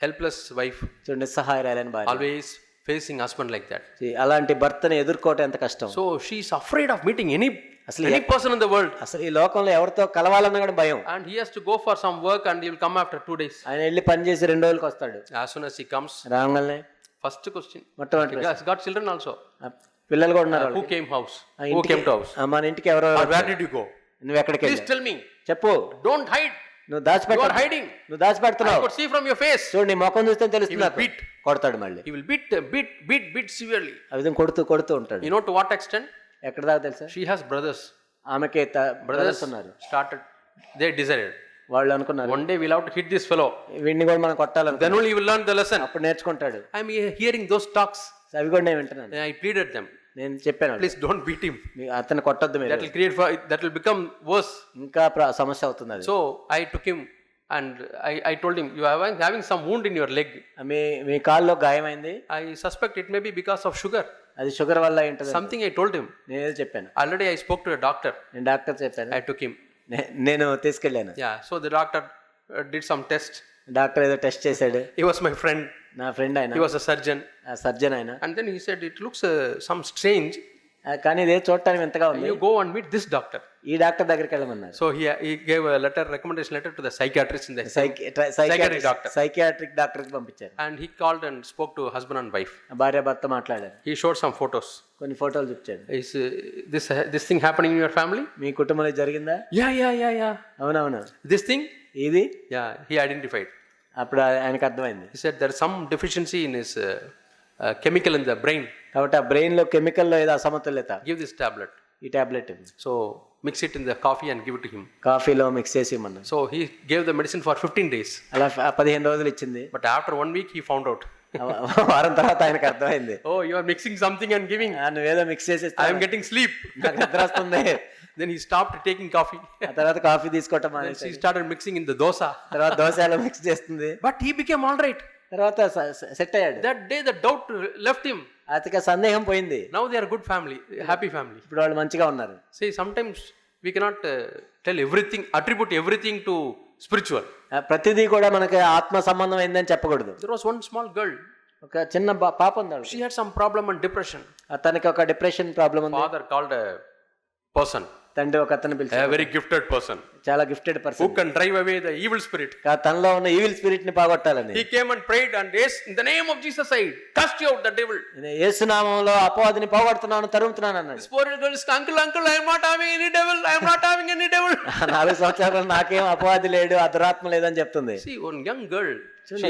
Helpless wife, చూడండి, నిస్సహాయురాలైన భార్య. always facing husband like that. అలాంటి భర్తని ఎదుర్కోవటం ఎంత కష్టం. So she is afraid of meeting any అసలు person in the world. అసలు ఈ లోకంలో ఎవరితో కలవాలన్నా కూడా భయం. And he has to go for some work and he will come after 2 days. ఆయన వెళ్ళి పని చేసి 2 రోజులకు వస్తాడు. As soon as he comes, రాగానే first question, మొట్టమొదటి he has got children also. పిల్లలు కూడా ఉన్నారు. Who came to house? మన ఇంటికి ఎవరో. Or where did you go? నువ్వు ఎక్కడికి Please వెళ్ళావు? tell me. చెప్పు. Don't hide. నువ్వు You దాచిపెట్టు. are hiding. నువ్వు I దాచిపెడుతున్నావు. could see from your face. చూడు నీ ముఖం చూస్తే తెలుస్తుంది He will నాకు. beat. కొడతాడు మళ్ళీ. He will beat severely. ఆ విధంగా కొడుతూ ఉంటాడు. You know to what extent? ఎక్కడ దాకా తెలుసా? She has brothers. ఆమెకి Brothers బ్రదర్స్ ఉన్నారు. started. They decided. వాళ్ళు అనుకున్నారు One day we'll have to hit this fellow. వీడిని కూడా మనం కొట్టాలని. Then only he will learn the lesson. అప్పుడు నేర్చుకుంటాడు. I am hearing those talks. అవి కూడా నేను వింటున్నాను. I pleaded them. నేను చెప్పాను, Please don't beat him. అతను కొట్టద్దు మీరు, That will become worse. ఇంకా సమస్య అవుతుంది అది. So I took him and I told him, you are having some wound in your leg. మీ కాల్లో గాయమైంది. I suspect it may be because of sugar. అది sugar వల్ల ఏంటది. Something I told him. నేను చెప్పాను. Already I spoke to a doctor. నేను doctor చెప్పాను. I took him. నేను తీసుకెళ్ళాను. Yeah, so the doctor did some test. Doctor ఏదో టెస్ట్ చేశాడు. He was my friend. నా ఫ్రెండ్ ఆయన. He was a surgeon. Surgeon ఆయన. And then he said, it looks some strange. కానీ ఇదే చూడటానికి ఎంతగా ఉంది. You go and meet this doctor. ఈ డాక్టర్ దగ్గరికి వెళ్ళమన్నారు. So he gave a recommendation letter to the psychiatrist in the psychiatric doctor. Psychiatric డాక్టర్కి పంపించారు. And he called and spoke to husband and wife. భార్య భర్త మాట్లాడారు. He showed some photos. కొన్ని ఫోటోలు చూపించాడు. Is this thing happening in your family? మీ కుటుంబంలో జరిగిందా? Yeah. అవునవును. This thing? ఇది Yeah, he identified. అప్పుడు ఆయనకు అర్థమైంది. He said there is some deficiency in his chemical in the brain. కాబట్టి ఆ బ్రెయిన్లో కెమికల్లో ఏదో అసమతుల్యత. Give this tablet. ఈ tablet So mix it in the coffee and give it to him. కాఫీలో మిక్స్ చేసి ఇమ్మన్నారు. So he gave the medicine for 15 days. అలా 15 రోజులు ఇచ్చింది. But after 1 week he found out. వారం తర్వాత ఆయనకు అర్థమైంది. Oh, you are mixing something and giving. నువ్వేదో మిక్స్ చేసి I am getting sleep. నాకు నిద్ర వస్తుంది. Then he stopped taking coffee. ఆ తర్వాత కాఫీ తీసుకోవటం Then మానేసి he started mixing in the dosa. తర్వాత దోశలో మిక్స్ చేస్తుంది. But he became all right. తర్వాత సెట్ అయ్యాడు. That day the doubt left him. అతనికి సందేహం పోయింది. Now they are good family, happy family. ఇప్పుడు వాళ్ళు మంచిగా ఉన్నారు. See, sometimes we cannot tell everything, attribute everything to spiritual. ప్రతిదీ కూడా మనకి ఆత్మ సంబంధం అయిందని చెప్పకూడదు. There was one small girl. ఒక చిన్న పాప ఉంది. She had some problem and depression. అతనికి ఒక డిప్రెషన్ ప్రాబ్లం ఉంది. Father called a person. తండ్రి ఒక అతను పిలిచాడు. A very gifted person. చాలా gifted person. Who can drive away the evil spirit. తనలో ఉన్న ఈవిల్ స్పిరిట్ ని పోగొట్టాలని. He came and prayed and yes, in the name of Jesus I cast you out the devil. యేసు నామములో అపవాదిని పోగొడుతున్నాను, తరుముతున్నాను అన్నాడు. This poor girl is, uncle, I am not having any devil. I am not having any devil. 4 సంవత్సరాలు నాకేం అపవాది లేడు, అదురాత్మ లేదని చెప్తుంది. See, one young girl.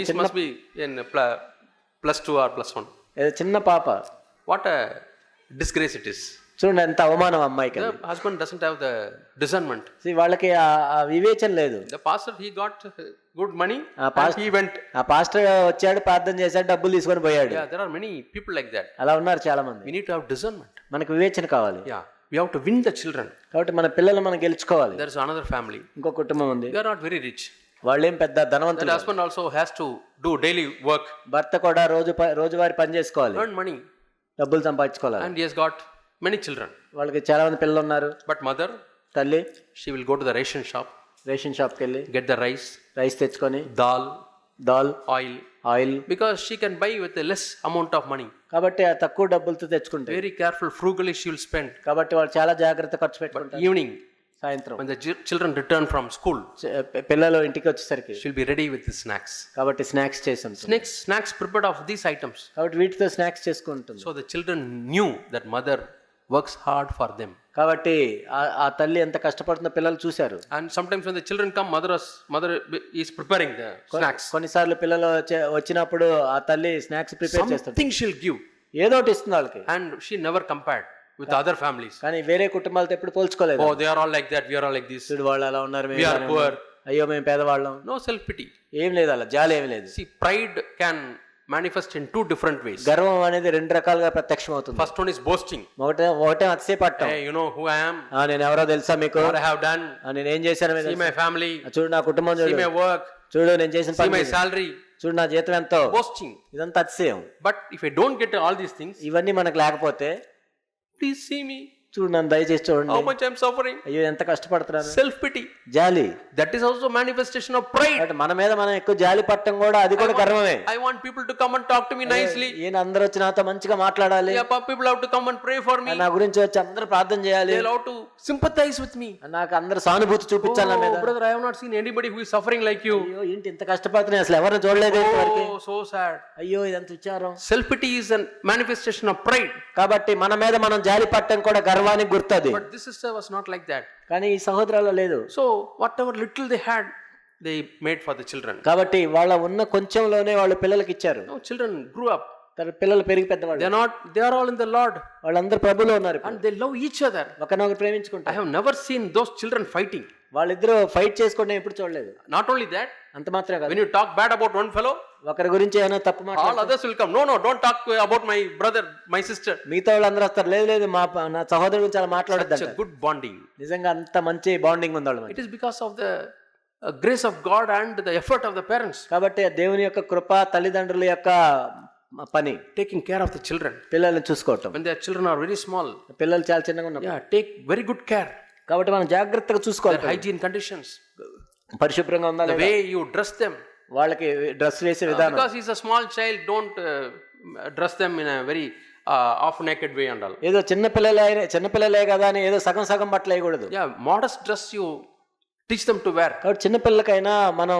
She must be in +2 or +1. ఏదో చిన్న పాప. What a disgrace it is. చూడండి ఎంత అవమానం అమ్మాయికి. The husband doesn't have the discernment. వాళ్ళకి ఆ వివేచన లేదు. The pastor, he got good money and he went. ఆ పాస్టర్ వచ్చాడు, ప్రార్థన చేశాడు, డబ్బులు తీసుకొని పోయాడు. Yeah, there are many people like that. అలా ఉన్నారు చాలా మంది. We need to have discernment. మనకు వివేచన కావాలి. Yeah, we have to win the children. కాబట్టి మన పిల్లలు మనం గెలుచుకోవాలి. There is another family. ఇంకో కుటుంబం ఉంది. They are not very rich. వాళ్ళేం పెద్ద ధనవంతులు. The husband also has to do daily work. భర్త కూడా రోజువారీ పని చేసుకోవాలి. Earn money. డబ్బులు సంపాదించుకోవాలి. And he has got many children. వాళ్ళకి చాలా మంది పిల్లలు ఉన్నారు. But mother, తల్లి, she will go to the ration shop. Ration షాప్కి వెళ్ళి get the rice తెచ్చుకొని, dal, oil, because she can buy with a less amount of money. కాబట్టి ఆ తక్కువ డబ్బులతో తెచ్చుకుంటే Very careful, frugally she will spend. కాబట్టి వాళ్ళు చాలా జాగ్రత్త ఖర్చు పెట్టుకుంటారు. Evening, సాయంత్రం when the children return from school, పిల్లలు ఇంటికి వచ్చేసరికి she will be ready with the snacks. కాబట్టి స్నాక్స్ చేసి Snacks prepared of these items. కాబట్టి వీటితో స్నాక్స్ చేసుకుంటుంది. So the children knew that mother works hard for them. కాబట్టి ఆ తల్లి ఎంత కష్టపడుతుందో పిల్లలు చూశారు. And sometimes when the children come, mother is preparing the snacks. కొన్నిసార్లు పిల్లలు వచ్చినప్పుడు ఆ తల్లి స్నాక్స్ ప్రిపేర్ చేస్తుంది. Something she'll give. ఏదో ఒకటి ఇస్తుంది వాళ్ళకి. And she never compared with other families. కానీ వేరే కుటుంబాలతో ఎప్పుడు పోల్చుకోలేదు. Oh, they are all like that, we are all like this. చూడు వాళ్ళు అలా ఉన్నారు, We are poor. అయ్యో మేము పేదవాళ్ళం. No self pity. ఏం లేదు, అలా జాలి ఏం లేదు. See, pride can manifest in 2 different ways. గర్వం అనేది 2 రకాలుగా ప్రత్యక్షం అవుతుంది. First one is boasting. ఒకటే అతిశయపడటం. Hey, you know who I am? నేను ఎవరో తెలుసా మీకు? What I have done? నేను ఏం చేశాను? See my family. చూడు నా కుటుంబం, See చూడు my work. చూడు నేను చేసిన See పని, my salary. చూడు నా జీతం ఎంతో. Boasting. ఇదంతా అతిశయం. But if I don't get all these things, ఇవన్నీ మనకు లేకపోతే, please see me. చూడు నన్ను దయచేసి చూడండి, How much I am suffering. అయ్యో ఎంత కష్టపడుతున్నాను. Self pity. జాలి. That is also manifestation of pride. అంటే మన మీద మనం ఎక్కువ జాలి పట్టడం కూడా అది కూడా గర్వమే. I want people to come and talk to me nicely. ఈయన అందరూ వచ్చి నాతో మంచిగా మాట్లాడాలి. Yeah, people have to come and pray for me. నా గురించి వచ్చి అందరూ ప్రార్థన చేయాలి. They have to sympathize with me. నాకు అందరూ సానుభూతి చూపించాలి నా మీద. Oh, brother, I have not seen anybody who is suffering like you. అయ్యో ఏంటి ఇంత కష్టపడుతున్నా, అసలు ఎవరిని చూడలేదు ఇంతవరకు. Oh, so sad. అయ్యో ఇదంత విచారం. Self pity is a manifestation of pride. కాబట్టి మన మీద మనం జాలి పట్టడం కూడా గర్వానికి గుర్తది. But this sister was not like that. కానీ ఈ సహోదరాల్లో లేదు. So whatever little they had, they made for the children. కాబట్టి వాళ్ళ ఉన్న కొంచెంలోనే వాళ్ళు పిల్లలకి ఇచ్చారు. Now children grew up. పిల్లలు పెరిగి పెద్దవాళ్ళు. They are all in the Lord. వాళ్ళందరూ ప్రభులో ఉన్నారు. And they love each other. ఒకరినొకరు ప్రేమించుకుంటారు. I have never seen those children fighting. వాళ్ళిద్దరూ ఫైట్ చేసుకోవడం ఎప్పుడు చూడలేదు. Not only that, అంత మాత్రమే కాదు, when you talk bad about one fellow, ఒకరి గురించి ఏమైనా తప్పు all మాట్లాడితే others will come. No, don't talk about my brother, my sister. మిగతా వాళ్ళందరూ వస్తారు, లేదు నా సహోదరుడి గురించి అలా మాట్లాడొద్దు. Such a good bonding. నిజంగా అంత మంచి బాండింగ్ ఉంది వాళ్ళ. It is because of the grace of God and the effort of the parents. కాబట్టి దేవుని యొక్క కృప, తల్లిదండ్రుల యొక్క పని, taking care of the children. పిల్లల్ని చూసుకోవటం. When their children are very small, పిల్లలు చాలా చిన్నగా ఉన్నారు. Yeah, take very good care. కాబట్టి మనం జాగ్రత్తగా చూసుకోవాలి. Their hygiene conditions, పరిశుభ్రంగా ఉందా the లేదా, way you dress them. వాళ్ళకి డ్రెస్ వేసే విధానం. Because he's a small child, don't dress them in a very half naked way and all. ఏదో చిన్నపిల్లలే కదా అని ఏదో సగం సగం బట్టలు వేయకూడదు. Yeah, modest dress you teach them to wear. కాబట్టి చిన్నపిల్లకైనా మనం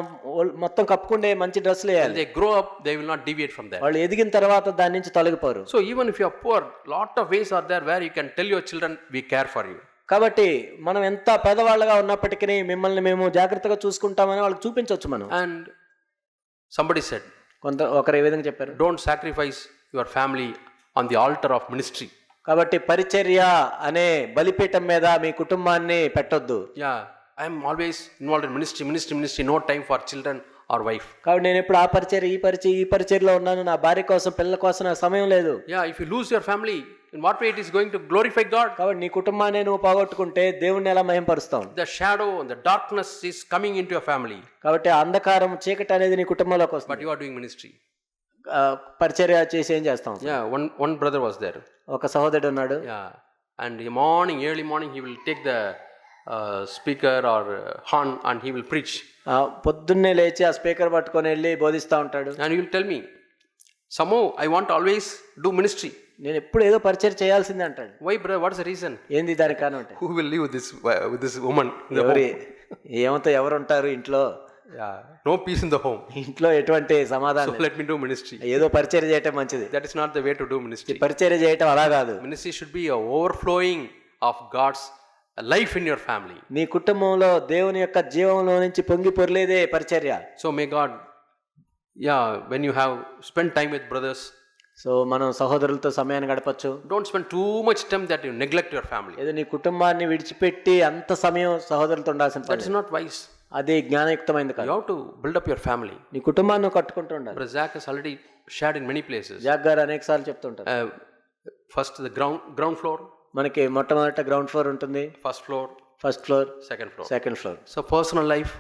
మొత్తం కప్పుకుండే మంచి డ్రెస్సులు When వేయాలి. they grow up, they will not deviate from that. వాళ్ళు ఎదిగిన తర్వాత దాని నుంచి తొలగిపోరు. So even if you are poor, lot of ways are there where you can tell your children, we care for you. కాబట్టి మనం ఎంత పేదవాళ్ళగా ఉన్నప్పటికీ మిమ్మల్ని మేము జాగ్రత్తగా చూసుకుంటామని వాళ్ళకి చూపించవచ్చు మనం. And somebody said, ఒకరు ఏ విధంగా చెప్పారు, don't sacrifice your family on the altar of ministry. కాబట్టి పరిచర్య అనే బలిపీఠం మీద మీ కుటుంబాన్ని పెట్టొద్దు. Yeah, I am always involved in ministry, no time for children or wife. కాబట్టి నేను ఎప్పుడు ఆ పరిచర్య ఈ పరిచర్యలో ఉన్నాను, నా భార్య కోసం పిల్లల కోసం నాకు సమయం లేదు. Yeah, if you lose your family, in what way it is going to glorify God? కాబట్టి నీ కుటుంబాన్ని నువ్వు పోగొట్టుకుంటే దేవుణ్ణి ఎలా మహింపరుస్తావు? The shadow and the darkness is coming into your family. కాబట్టి అంధకారం చీకటి అనేది నీ కుటుంబంలోకి But వస్తుంది. you are doing ministry. పరిచర్య చేసి ఏం చేస్తాం? Yeah, one brother was there. ఒక సహోదరుడు ఉన్నాడు. Yeah, and early morning he will take the speaker or horn and he will preach. పొద్దున్నే లేచి ఆ స్పీకర్ పట్టుకొని వెళ్ళి బోధిస్తూ ఉంటాడు. And he will tell me, somehow I want to always do ministry. నేను ఎప్పుడు ఏదో పరిచయం చేయాల్సిందే అంటాడు. Why, brother? What is the reason? ఏంది దానికి కారణం అంటే, Who will live with this woman in the home? ఎవరు ఉంటారు ఇంట్లో? Yeah, no peace in the home. ఇంట్లో ఎటువంటి So సమాధానం. let me do ministry. ఏదో పరిచయం చేయటం మంచిది. That is not the way to do ministry. పరిచయం చేయటం అలా కాదు. Ministry should be a overflowing of God's life in your family. నీ కుటుంబంలో దేవుని యొక్క జీవంలో నుంచి పొంగి పొర్లేదే పరిచర్య. So may God, when you have spent time with brothers, so మనం సహోదరులతో సమయాన్ని గడపచ్చు. don't spend too much time that you neglect your family. ఏదో నీ కుటుంబాన్ని విడిచిపెట్టి అంత సమయం సహోదరులతో ఉండాల్సిన That పని. is not wise. అది జ్ఞానయుక్తమైనది You కాదు. have to build up your family. నీ కుటుంబాన్ని నువ్వు కట్టుకుంటూ ఉండాలి. Brother Zach has already shared in many places. Jack గారు అనేక సార్లు చెప్తుంటారు. First the ground floor, మనకి మొట్టమొదట గ్రౌండ్ ఫ్లోర్ ఉంటుంది, first floor, first floor, second floor. Second floor. So personal life,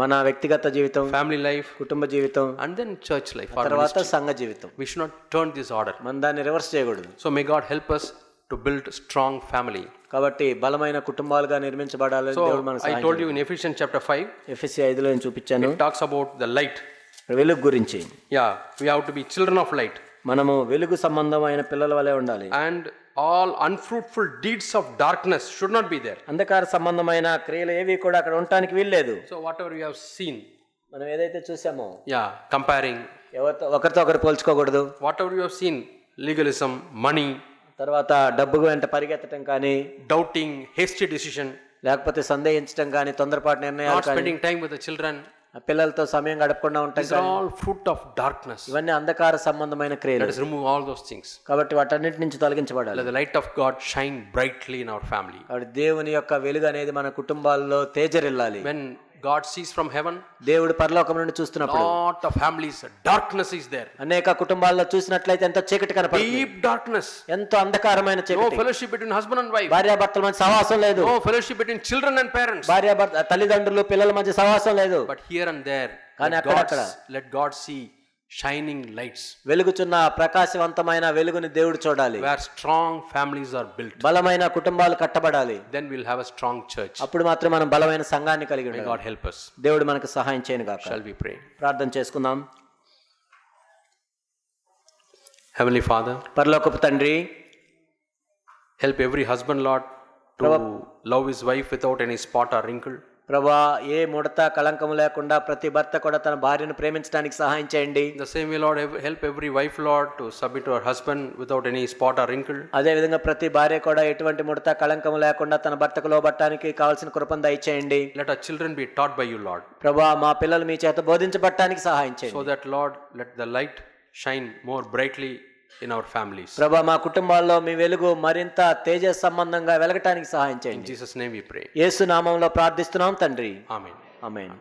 మన వ్యక్తిగత జీవితం, family life, కుటుంబ జీవితం, and then church life. or తర్వాత ministry. సంఘ జీవితం. We should not turn this order. మనం దాన్ని రివర్స్ చేయకూడదు. So may God help us to build strong family. కాబట్టి బలమైన కుటుంబాలుగా నిర్మించబడాలని So దేవుడు మనకు I సహాయం told you in Ephesians chapter 5, ఎఫెసీ 5లో నేను చూపించాను. it talks about the light. వెలుగు గురించి. Yeah, we have to be children of light. మనము వెలుగు సంబంధమైన పిల్లల వలె ఉండాలి. And all unfruitful deeds of darkness should not be there. అంధకార సంబంధమైన క్రియలు ఏవి కూడా అక్కడ ఉండటానికి వీల్లేదు. So whatever you have seen, మనం ఏదైతే చూసామో, comparing, ఒకరితో ఒకరు పోల్చుకోకూడదు. whatever you have seen, legalism, money, తర్వాత డబ్బు వెంట పరిగెత్తడం కానీ, doubting, hasty decision, లేకపోతే సందేహించడం కానీ, తొందరపాటు నిర్ణయాలు not కానీ, spending time with the children, పిల్లలతో సమయం గడపకుండా ఉంటాం these are all fruit of darkness. ఇవన్నీ అంధకార సంబంధమైన క్రియలు. Let us remove all those things. కాబట్టి వాటన్నిటి నుంచి తొలగించబడాలి. Let the light of God shine brightly in our family. కాబట్టి దేవుని యొక్క వెలుగు అనేది మన కుటుంబాల్లో తేజరిల్లాలి. When God sees from heaven, దేవుడు పరలోకం నుండి చూస్తున్నప్పుడు lot of families, darkness is there. అనేక కుటుంబాల్లో చూసినట్లయితే ఎంతో చీకటి కనపడుతుంది. Deep darkness. ఎంతో అంధకారమైన No చీకటి. fellowship between husband and wife. భార్యాభర్తల మధ్య సహవాసం లేదు. No fellowship between children and parents. భార్యాభర్త తల్లిదండ్రులు పిల్లల మధ్య సహవాసం లేదు. But here and there, కానీ let God see shining lights. వెలుగుచున్న ప్రకాశవంతమైన వెలుగుని దేవుడు చూడాలి. Where strong families are built. బలమైన కుటుంబాలు కట్టబడాలి. Then we'll have a strong church. అప్పుడు మాత్రం మనం బలమైన సంఘాన్ని కలిగి May ఉండాలి. God help us. దేవుడు మనకు సహాయం చేయను గాక. Shall we pray? ప్రార్థన చేసుకుందాం. Heavenly Father, పరలోకపు తండ్రి, help every husband, Lord, to love his wife without any spot or wrinkle. ప్రభా, ఏ ముడత కళంకము లేకుండా ప్రతి భర్త కూడా తన భార్యను ప్రేమించడానికి సహాయం చేయండి. The same way, Lord, help every wife, Lord, to submit to her husband without any spot or wrinkle. అదే విధంగా ప్రతి భార్య కూడా ఎటువంటి ముడత కళంకము లేకుండా తన భర్తకు లోబట్టడానికి కావాల్సిన కృపను దయచేయండి. Let our children be taught by you, Lord. ప్రభా, మా పిల్లలు మీ చేత బోధించబడటానికి సహాయం చేయండి. So that, Lord, let the light shine more brightly in our families. ప్రభా, మా కుటుంబాల్లో మీ వెలుగు మరింత తేజ సంబంధంగా వెలగటానికి సహాయం In చేయండి. Jesus' name we pray. యేసు నామములో ప్రార్థిస్తున్నాం తండ్రి. Amen. ఆమేన్.